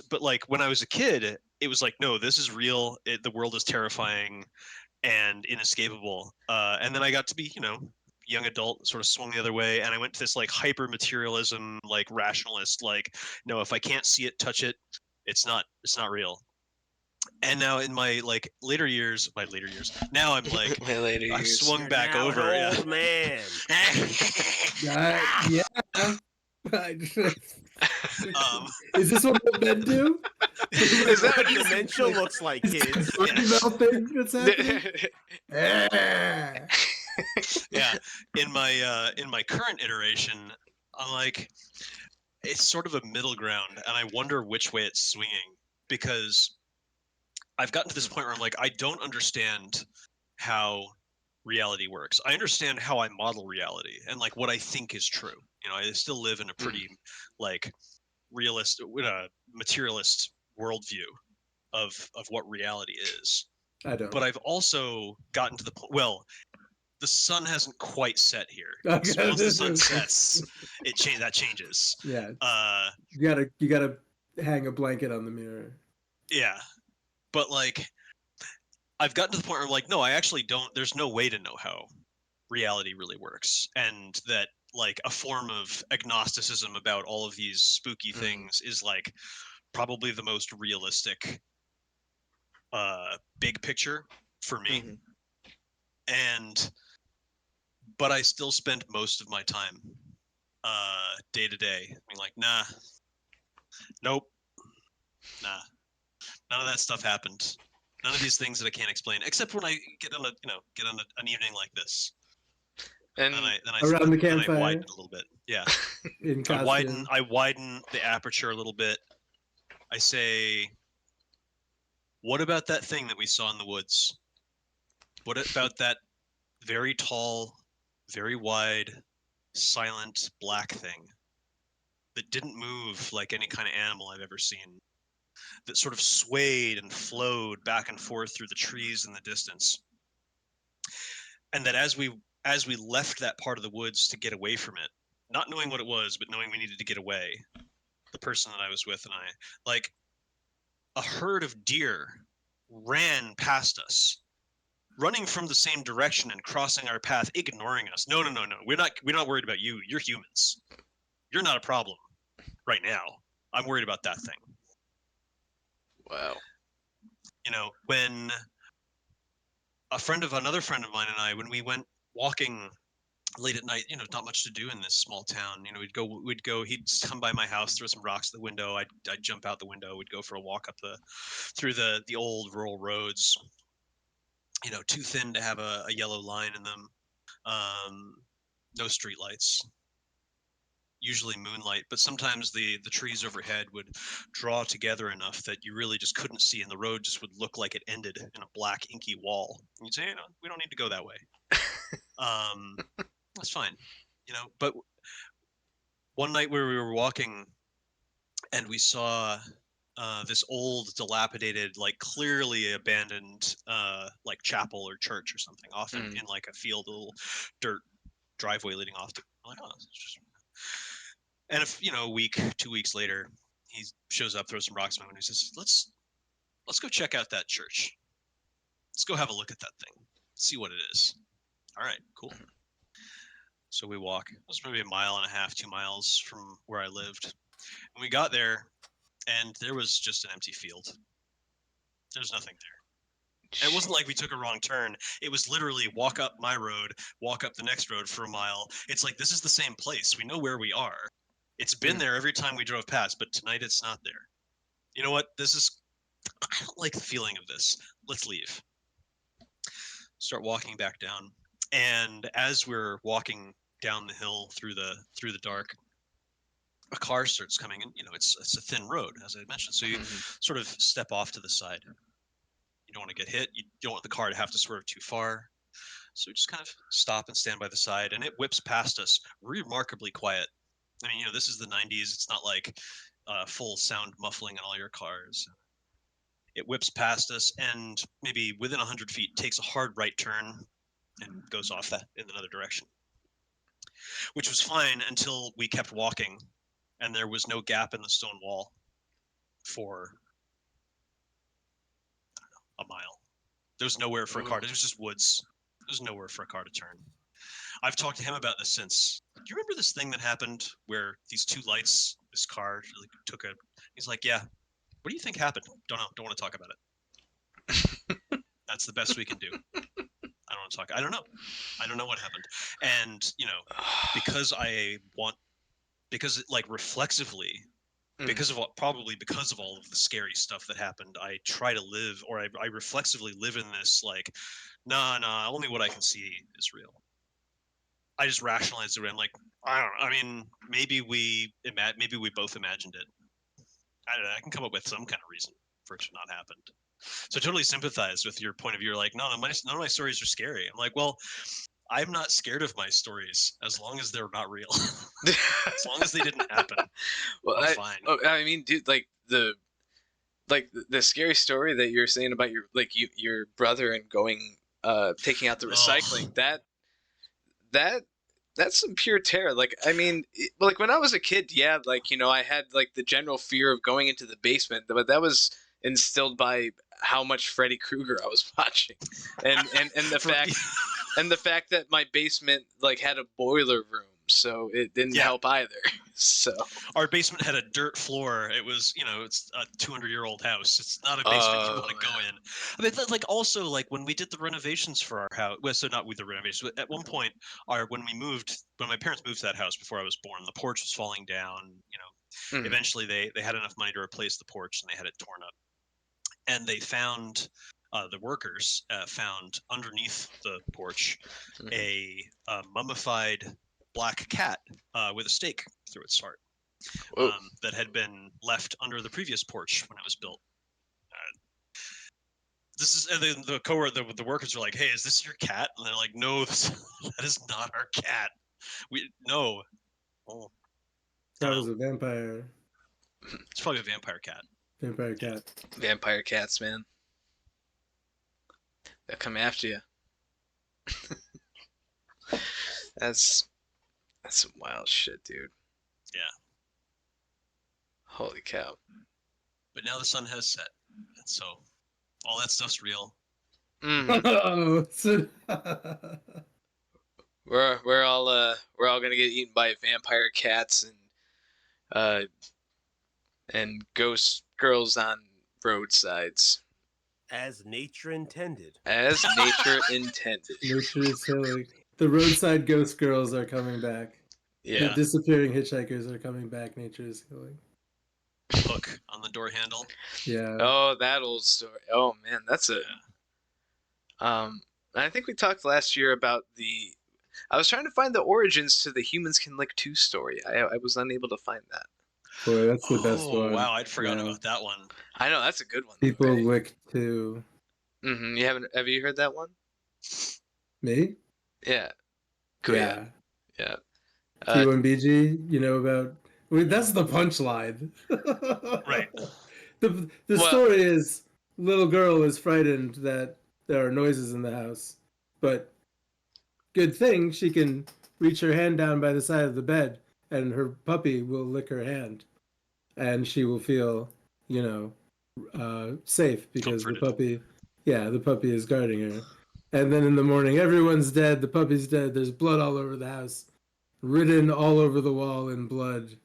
But like when I was a kid, it was like, no, this is real. The world is terrifying and inescapable. And then I got to be, young adult, sort of swung the other way, and I went to this like hyper materialism, like rationalist, like, no, if I can't see it, touch it, it's not real. And now in my like later years, now I'm like, I've swung back over. An old man. Yeah. Is this what old men do? Is that what dementia looks like, kids? That's happening? Yeah. In my current iteration, I'm like, it's sort of a middle ground, and I wonder which way it's swinging, because I've gotten to this point where I'm like, I don't understand how reality works. I understand how I model reality and like what I think is true. I still live in a pretty like realist, materialist worldview. of what reality is. I don't. But I've also gotten to the point. Well, the sun hasn't quite set here. Okay. So once the sun sets, that changes. Yeah. You gotta hang a blanket on the mirror. Yeah, but like, I've gotten to the point where I'm like, no, I actually don't. There's no way to know how reality really works, and that like a form of agnosticism about all of these spooky things is like probably the most realistic big picture for me. But I still spend most of my time day to day being like, nah, nope, nah, none of that stuff happened. None of these things that I can't explain, except when I get on an evening like this. And then I around the campfire, I widen it a little bit. Yeah, in costume. I widen the aperture a little bit. I say, what about that thing that we saw in the woods? What about that very tall, very wide, silent black thing that didn't move like any kind of animal I've ever seen, that sort of swayed and flowed back and forth through the trees in the distance? And that as we left that part of the woods to get away from it, not knowing what it was, but knowing we needed to get away, the person that I was with and I, like, a herd of deer ran past us, running from the same direction and crossing our path, ignoring us. No. We're not worried about you. You're humans. You're not a problem right now. I'm worried about that thing. Wow. You know, when another friend of mine and I, when we went walking late at night, not much to do in this small town. We'd go, he'd come by my house, throw some rocks at the window. I'd jump out the window. We'd go for a walk through the old rural roads, too thin to have a yellow line in them. No street lights, usually moonlight, but sometimes the trees overhead would draw together enough that you really just couldn't see, and the road just would look like it ended in a black inky wall. And you'd say, we don't need to go that way. That's fine, but one night where we were walking and we saw this old, dilapidated, like clearly abandoned, like chapel or church or something, off in like a field, a little dirt driveway leading off to. I'm like, oh, it's just. And if a week, 2 weeks later, he shows up, throws some rocks at my window, and he says, "Let's go check out that church. Let's go have a look at that thing, see what it is." All right, cool. So we walk. It was maybe 1.5 miles, 2 miles from where I lived. And we got there, and there was just an empty field. There's nothing there. It wasn't like we took a wrong turn. It was literally walk up my road, walk up the next road for 1 mile. It's like, this is the same place. We know where we are. It's been there every time we drove past, but tonight it's not there. You know what? I don't like the feeling of this. Let's leave. Start walking back down. And as we're walking down the hill through the dark, a car starts coming in. It's a thin road, as I mentioned. So you sort of step off to the side. You don't want to get hit. You don't want the car to have to swerve too far. So we just kind of stop and stand by the side, and it whips past us remarkably quiet. I mean, this is the 90s. It's not like full sound muffling in all your cars. It whips past us, and maybe within 100 feet takes a hard right turn and goes off in another direction. Which was fine until we kept walking, and there was no gap in the stone wall for, I don't know, 1 mile. There was nowhere for a car. There was just woods. There's nowhere for a car to turn. I've talked to him about this since. Do you remember this thing that happened where these two lights, this car really took a... He's like, yeah. What do you think happened? Don't know. Don't want to talk about it. That's the best we can do. I don't want to talk. I don't know. I don't know what happened. And, because reflexively, because of all of the scary stuff that happened, I try to live, or I reflexively live in this, like, nah, only what I can see is real. I just rationalized it. I'm like, I don't know. I mean, maybe we both imagined it. I don't know. I can come up with some kind of reason for it to not happen. So I totally sympathize with your point of view. You're like, no, none of my stories are scary. I'm like, well, I'm not scared of my stories as long as they're not real. As long as they didn't happen. Well, I'm fine. I mean, dude, like like the scary story that you're saying about your brother and going taking out the recycling, that's some pure terror. Like, I mean, like when I was a kid, yeah, like, you know, I had like the general fear of going into the basement, but that was instilled by how much Freddy Krueger I was watching, and the fact that my basement like had a boiler room, so it didn't help either. So our basement had a dirt floor. It was, you know, it's a 200-year-old house. It's not a basement you want to go in. I mean, like also like when we did the renovations for our house. Well, so not with the renovations. But at one point, when my parents moved to that house before I was born, the porch was falling down. You know, eventually they had enough money to replace the porch and they had it torn up. And they found the workers found underneath the porch a mummified black cat with a stake through its heart that had been left under the previous porch when it was built. This is, and then the workers are like, "Hey, is this your cat?" And they're like, "No, that is not our cat. No." Oh, that was a vampire. It's probably a vampire cat. Vampire cat. Vampire cats, man. They'll come after you. That's some wild shit, dude. Yeah. Holy cow. But now the sun has set, and so all that stuff's real. We're all gonna get eaten by vampire cats and ghost girls on roadsides. As nature intended. As nature intended. Nature is healing. The roadside ghost girls are coming back. Yeah. The disappearing hitchhikers are coming back. Nature is healing. Hook on the door handle. Yeah. Oh, that old story. Oh man, that's a. I think we talked last year about I was trying to find the origins to the Humans Can Lick 2 story. I was unable to find that. Boy, that's the best one. Oh wow, I'd forgotten about that one. I know, that's a good one. People lick 2. You have you heard that one? Me? Yeah. Cool. Yeah. Yeah. T1BG, you know about. That's the punchline. Right. The story is little girl is frightened that there are noises in the house, but good thing she can reach her hand down by the side of the bed and her puppy will lick her hand and she will feel, safe because the puppy is guarding her. And then in the morning, everyone's dead. The puppy's dead. There's blood all over the house, written all over the wall in blood.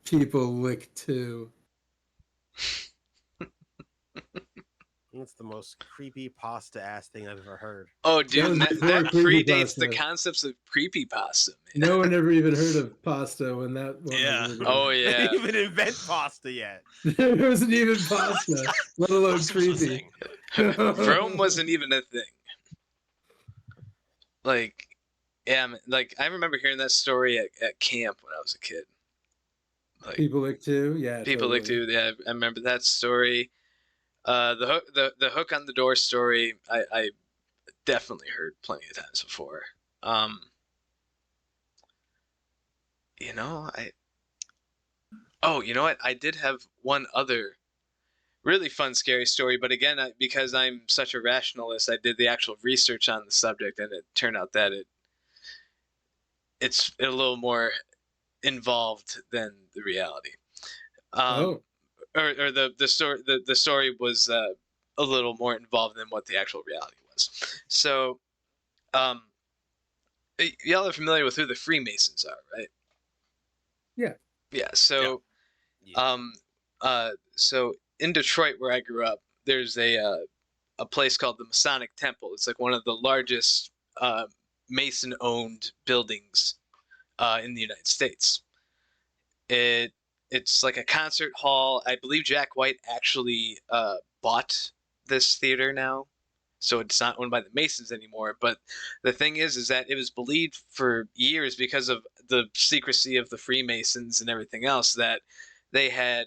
People lick 2. That's the most creepy pasta ass thing I've ever heard. Oh, dude, that predates the concepts of creepypasta, man. No one ever even heard of pasta when that one was Oh, yeah. They didn't even invent pasta yet. There wasn't even pasta, let alone creepy. Rome wasn't even a thing. Like, yeah, like, I remember hearing that story at camp when I was a kid. Like, people lick 2? Yeah. People lick 2, yeah, I remember that story. The hook on the door story, I definitely heard plenty of times before. You know what? I did have one other really fun, scary story, but again, because I'm such a rationalist, I did the actual research on the subject, and it turned out that it's a little more involved than the reality. Or the story was a little more involved than what the actual reality was. So, y'all are familiar with who the Freemasons are, right? Yeah. Yeah. So, so in Detroit, where I grew up, there's a place called the Masonic Temple. It's like one of the largest Mason-owned buildings in the United States. It's like a concert hall. I believe Jack White actually bought this theater now, so it's not owned by the Masons anymore. But the thing is that it was believed for years, because of the secrecy of the Freemasons and everything else, that they had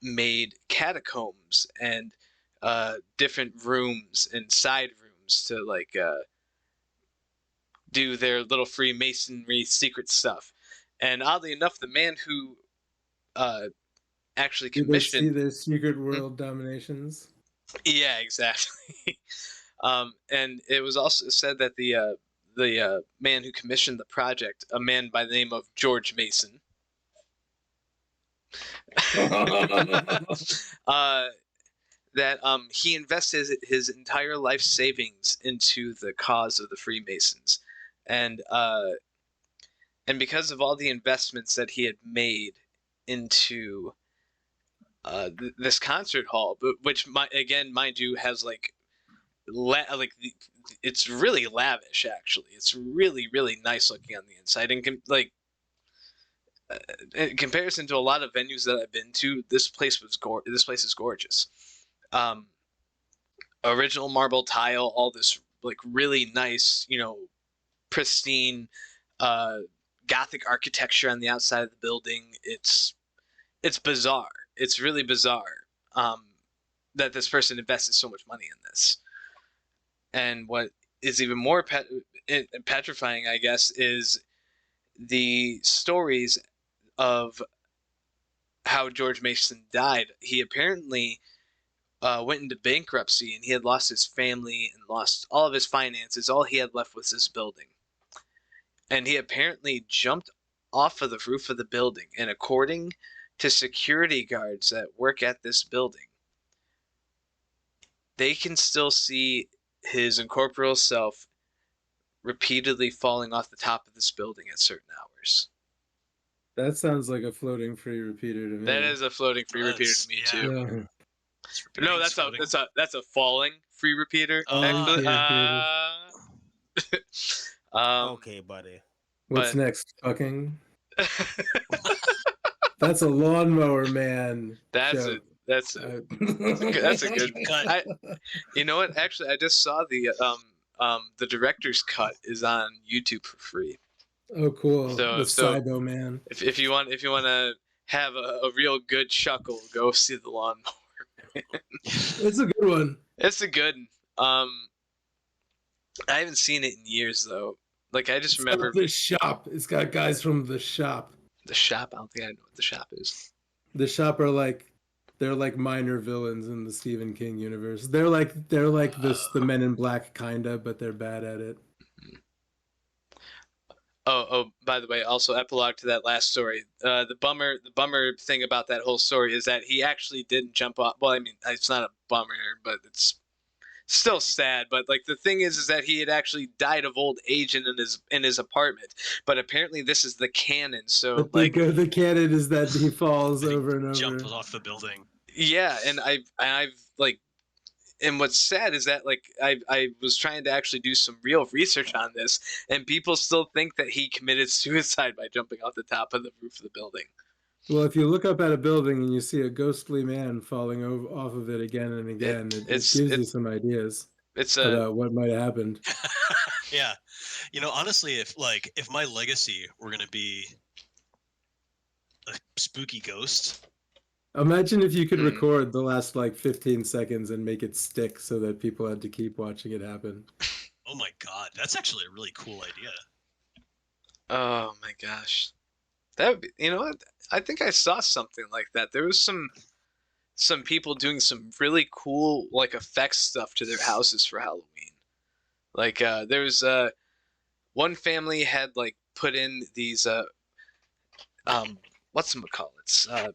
made catacombs and different rooms and side rooms to like do their little Freemasonry secret stuff. And oddly enough, the man who actually Do they commissioned. see their secret world dominations? Yeah, exactly. And it was also said that the man who commissioned the project, a man by the name of George Mason, that he invested his entire life savings into the cause of the Freemasons, and because of all the investments that he had made into this concert hall, which again, mind you, has like it's really lavish. Actually, it's really really nice looking on the inside, and in comparison to a lot of venues that I've been to, this place is gorgeous. Original marble tile, all this like really nice, pristine Gothic architecture on the outside of the building. It's bizarre. It's really bizarre that this person invested so much money in this. And what is even more petrifying, I guess, is the stories of how George Mason died. He apparently went into bankruptcy, and he had lost his family and lost all of his finances. All he had left was this building. And he apparently jumped off of the roof of the building. And according to security guards that work at this building, they can still see his incorporeal self repeatedly falling off the top of this building at certain hours. That sounds like a floating free repeater to me. That is a floating free repeater to me too. Yeah. No, that's a falling free repeater. Actually, okay, buddy. What's next? Fucking. That's a lawnmower man. That's joke. That's a good cut. You know what? Actually, I just saw the director's cut is on YouTube for free. Oh, cool. So Cybo man. If you want to have a real good chuckle, go see the lawnmower. It's a good one. It's a good. I haven't seen it in years though. Like I just remember the shop. It's got guys from the shop. The shop. I don't think I know what the shop is. The shop are they're like minor villains in the Stephen King universe. They're like the Men in Black kinda, but they're bad at it. Oh, by the way, also epilogue to that last story. The bummer thing about that whole story is that he actually didn't jump off. Well, I mean, it's not a bummer, but it's still sad. But like the thing is that he had actually died of old age in his apartment. But apparently this is the canon. So the canon is that he falls over and over. Jumps off the building. Yeah, and I've like. And what's sad is that like I was trying to actually do some real research on this, and people still think that he committed suicide by jumping off the top of the roof of the building. Well, if you look up at a building and you see a ghostly man falling off of it again and again, it gives you some ideas about what might have happened. Yeah, honestly, if my legacy were gonna be a spooky ghost. Imagine if you could record the last 15 seconds and make it stick so that people had to keep watching it happen. Oh my god, that's actually a really cool idea. Oh my gosh. That would be, what? I think I saw something like that. There was some people doing some really cool effects stuff to their houses for Halloween. There was one family had put in these whatchamacallits?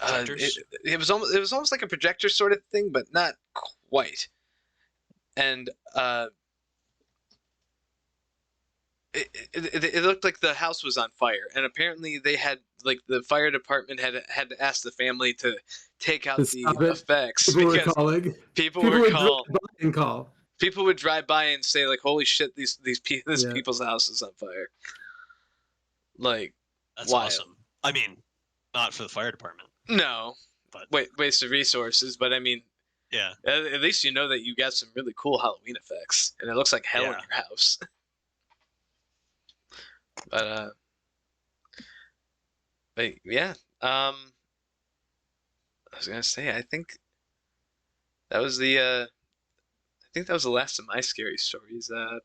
It was almost like a projector sort of thing, but not quite. And it looked like the house was on fire, and apparently they had the fire department had to ask the family to take out the effects because people would drive by and say holy shit, this people's house is on fire. That's wild. Awesome. I mean, not for the fire department. No, but waste of resources. But I mean, yeah. At least you know that you got some really cool Halloween effects, and it looks like hell in your house. But yeah. I was gonna say, I think that was the last of my scary stories. I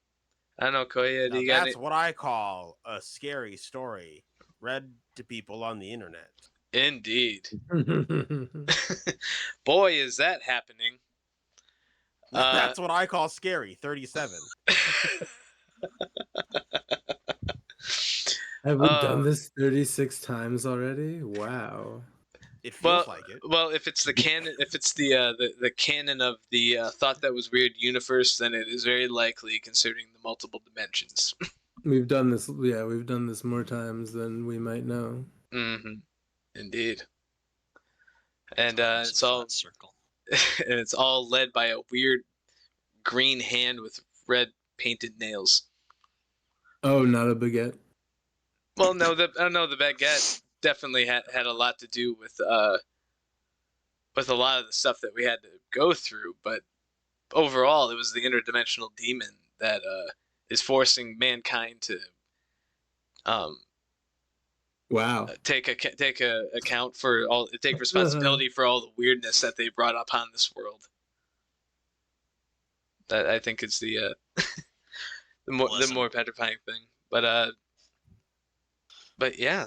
don't know, Koya. That's what I call a scary story. read to people on the internet. Indeed. Boy, is that happening. That's what I call scary. 37. Have we done this 36 times already? Wow. It feels like it. Well, if it's the canon, if it's the canon of the Thought That Was Weird universe, then it is very likely, considering the multiple dimensions. We've done this. Yeah, we've done this more times than we might know. Mm-hmm. Indeed. And it's all circle. and it's all led by a weird green hand with red painted nails. Oh, not a baguette. Well, no, the baguette definitely had a lot to do with a lot of the stuff that we had to go through, but overall, it was the interdimensional demon that is forcing mankind to Wow. take account for take responsibility for all the weirdness that they brought upon this world. That I think is the more petrifying thing. But yeah,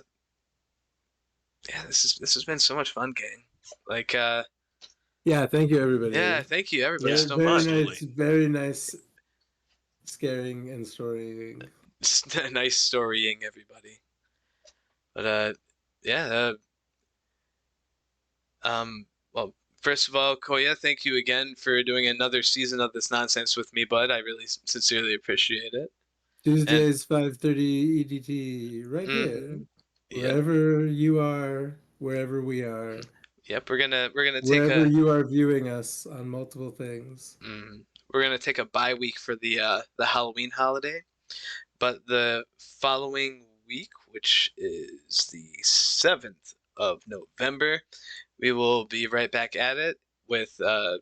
this has been so much fun, gang. Like yeah, thank you everybody. Yeah, thank you everybody so very much. Nice, very nice scaring and storying. Nice storying, everybody. But yeah. Well, first of all, Koya, thank you again for doing another season of this nonsense with me, bud. I really sincerely appreciate it. Tuesdays 5:30 EDT, right here, wherever you are, wherever we are. Yep, we're gonna take wherever you are viewing us on multiple things. We're gonna take a bye week for the Halloween holiday, but the following week, which is the 7th of November, we will be right back at it with the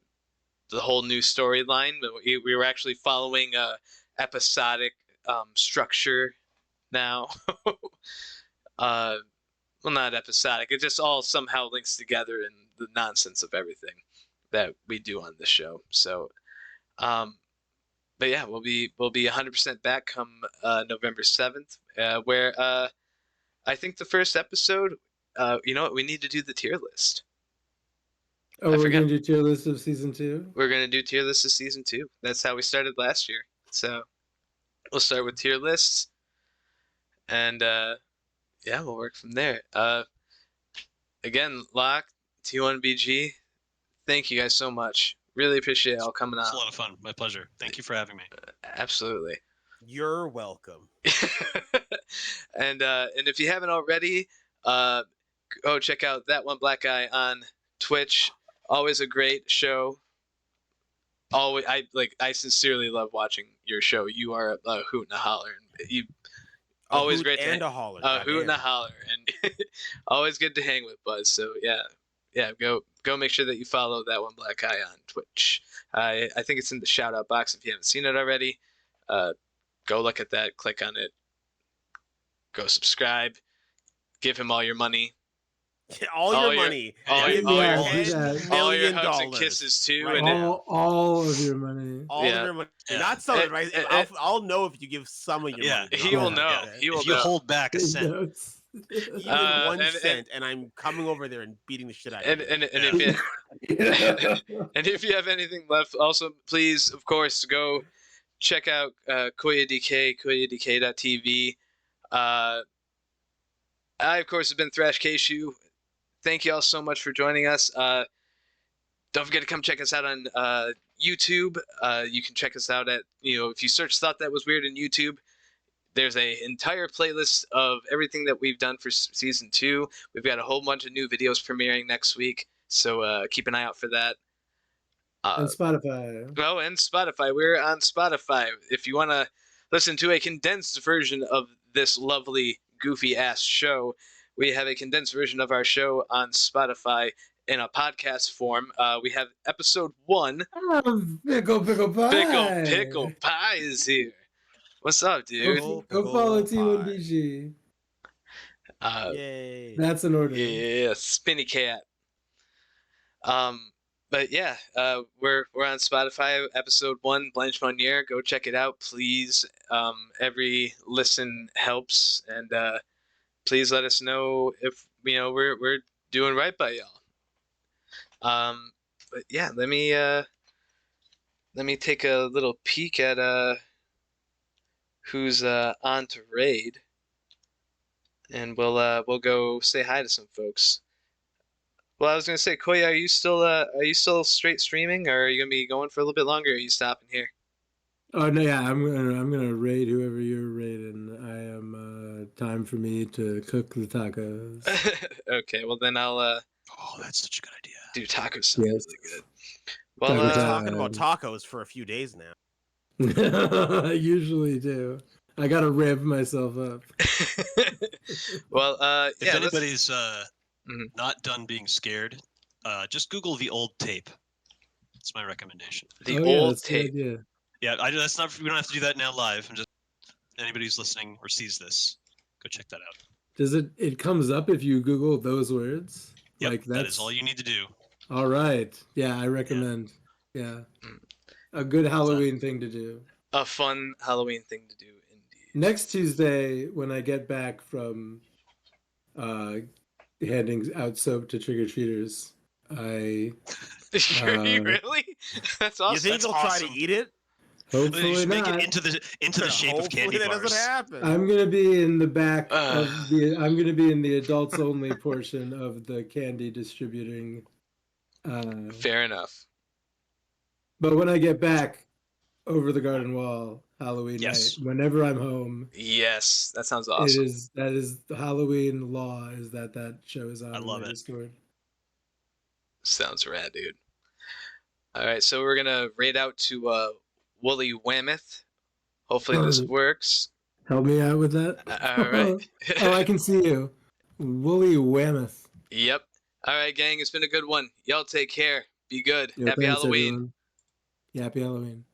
whole new storyline. We were actually following a episodic structure now. Well, not episodic. It just all somehow links together in the nonsense of everything that we do on this show. So, but yeah, we'll be 100% back come November 7th, where I think the first episode, you know what, we need to do the tier list. Oh, we're going to do tier list of season 2? We're going to do tier list of season 2. That's how we started last year. So we'll start with tier lists, and yeah, we'll work from there. Again, Locke, T1BG, thank you guys so much. Really appreciate it all coming on. It's a lot of fun. My pleasure. Thank you for having me. Absolutely. You're welcome. And if you haven't already, go check out That One Black Guy on Twitch. Always a great show. I sincerely love watching your show. You are a hoot and a holler. You always great and a holler. A hoot and a holler, and always good to hang with, Buzz. So yeah, go make sure that you follow That One Black Guy on Twitch. I think it's in the shout out box if you haven't seen it already. Go look at that, click on it, go subscribe, give him all your money. All your money. All your $1 hugs and kisses too. Right, and all of your money. All of your money. Not some of it, right? I'll know if you give some of your money. He will know. He will if you hold back a cent. Even 1 cent, and I'm coming over there and beating the shit out of you. And if you have anything left, also please, of course, go check out Koya DK, koyadk.tv. I, of course, have been Thrash Keishu. Thank you all so much for joining us. Don't forget to come check us out on YouTube. You can check us out at, if you search Thought That Was Weird in YouTube, there's an entire playlist of everything that we've done for season 2. We've got a whole bunch of new videos premiering next week, so keep an eye out for that. And Spotify. Oh, and Spotify. We're on Spotify. If you want to listen to a condensed version of this lovely, goofy-ass show, we have a condensed version of our show on Spotify in a podcast form. We have episode 1. Oh, Pickle Pie. Pickle Pie is here. What's up, dude? Go follow T1BG. Yay. That's an order. Yeah, Spinny Cat. But yeah, we're on Spotify. Episode 1, Blanche Monnier. Go check it out, please. Every listen helps, and please let us know if we're doing right by y'all. But yeah, let me take a little peek at who's on to raid, and we'll go say hi to some folks. Well, I was gonna say, Koya, are you still straight streaming, or are you gonna be going for a little bit longer? Or are you stopping here? Oh no, yeah, I'm gonna raid whoever you're raiding. I am time for me to cook the tacos. Okay, well then I'll Oh, that's such a good idea. do tacos. Sound Yes. really good. Well, We've been talking about tacos for a few days now. I usually do. I gotta rev myself up. Well, if yeah. anybody's not done being scared, just Google the old tape. That's my recommendation. The old tape. Yeah, that's not. We don't have to do that now live. I'm just anybody who's listening or sees this, go check that out. Does it comes up if you Google those words? Yep, like that is all you need to do. All right. Yeah, I recommend. Yeah. A good Halloween thing to do. A fun Halloween thing to do, indeed. Next Tuesday, when I get back from handing out soap to trick-or-treaters, Really? That's awesome. You think they'll try to eat it? Hopefully make not. it into the shape of candy that bars. doesn't happen. I'm gonna be in the back of the. I'm gonna be in the adults only portion of the candy distributing. Fair enough. But when I get back over the garden wall, Halloween night, whenever I'm home. Yes, that sounds awesome. That is the Halloween law. Is that shows on? I love it. Discord. Sounds rad, dude. All right, so we're gonna raid out to Woolly Whammoth. Hopefully this works. Help me out with that. All right. Oh, I can see you. Woolly Whammoth. Yep. All right, gang. It's been a good one. Y'all take care. Be good. Yo, Happy thanks, Halloween. Everyone. Yeah, happy Halloween.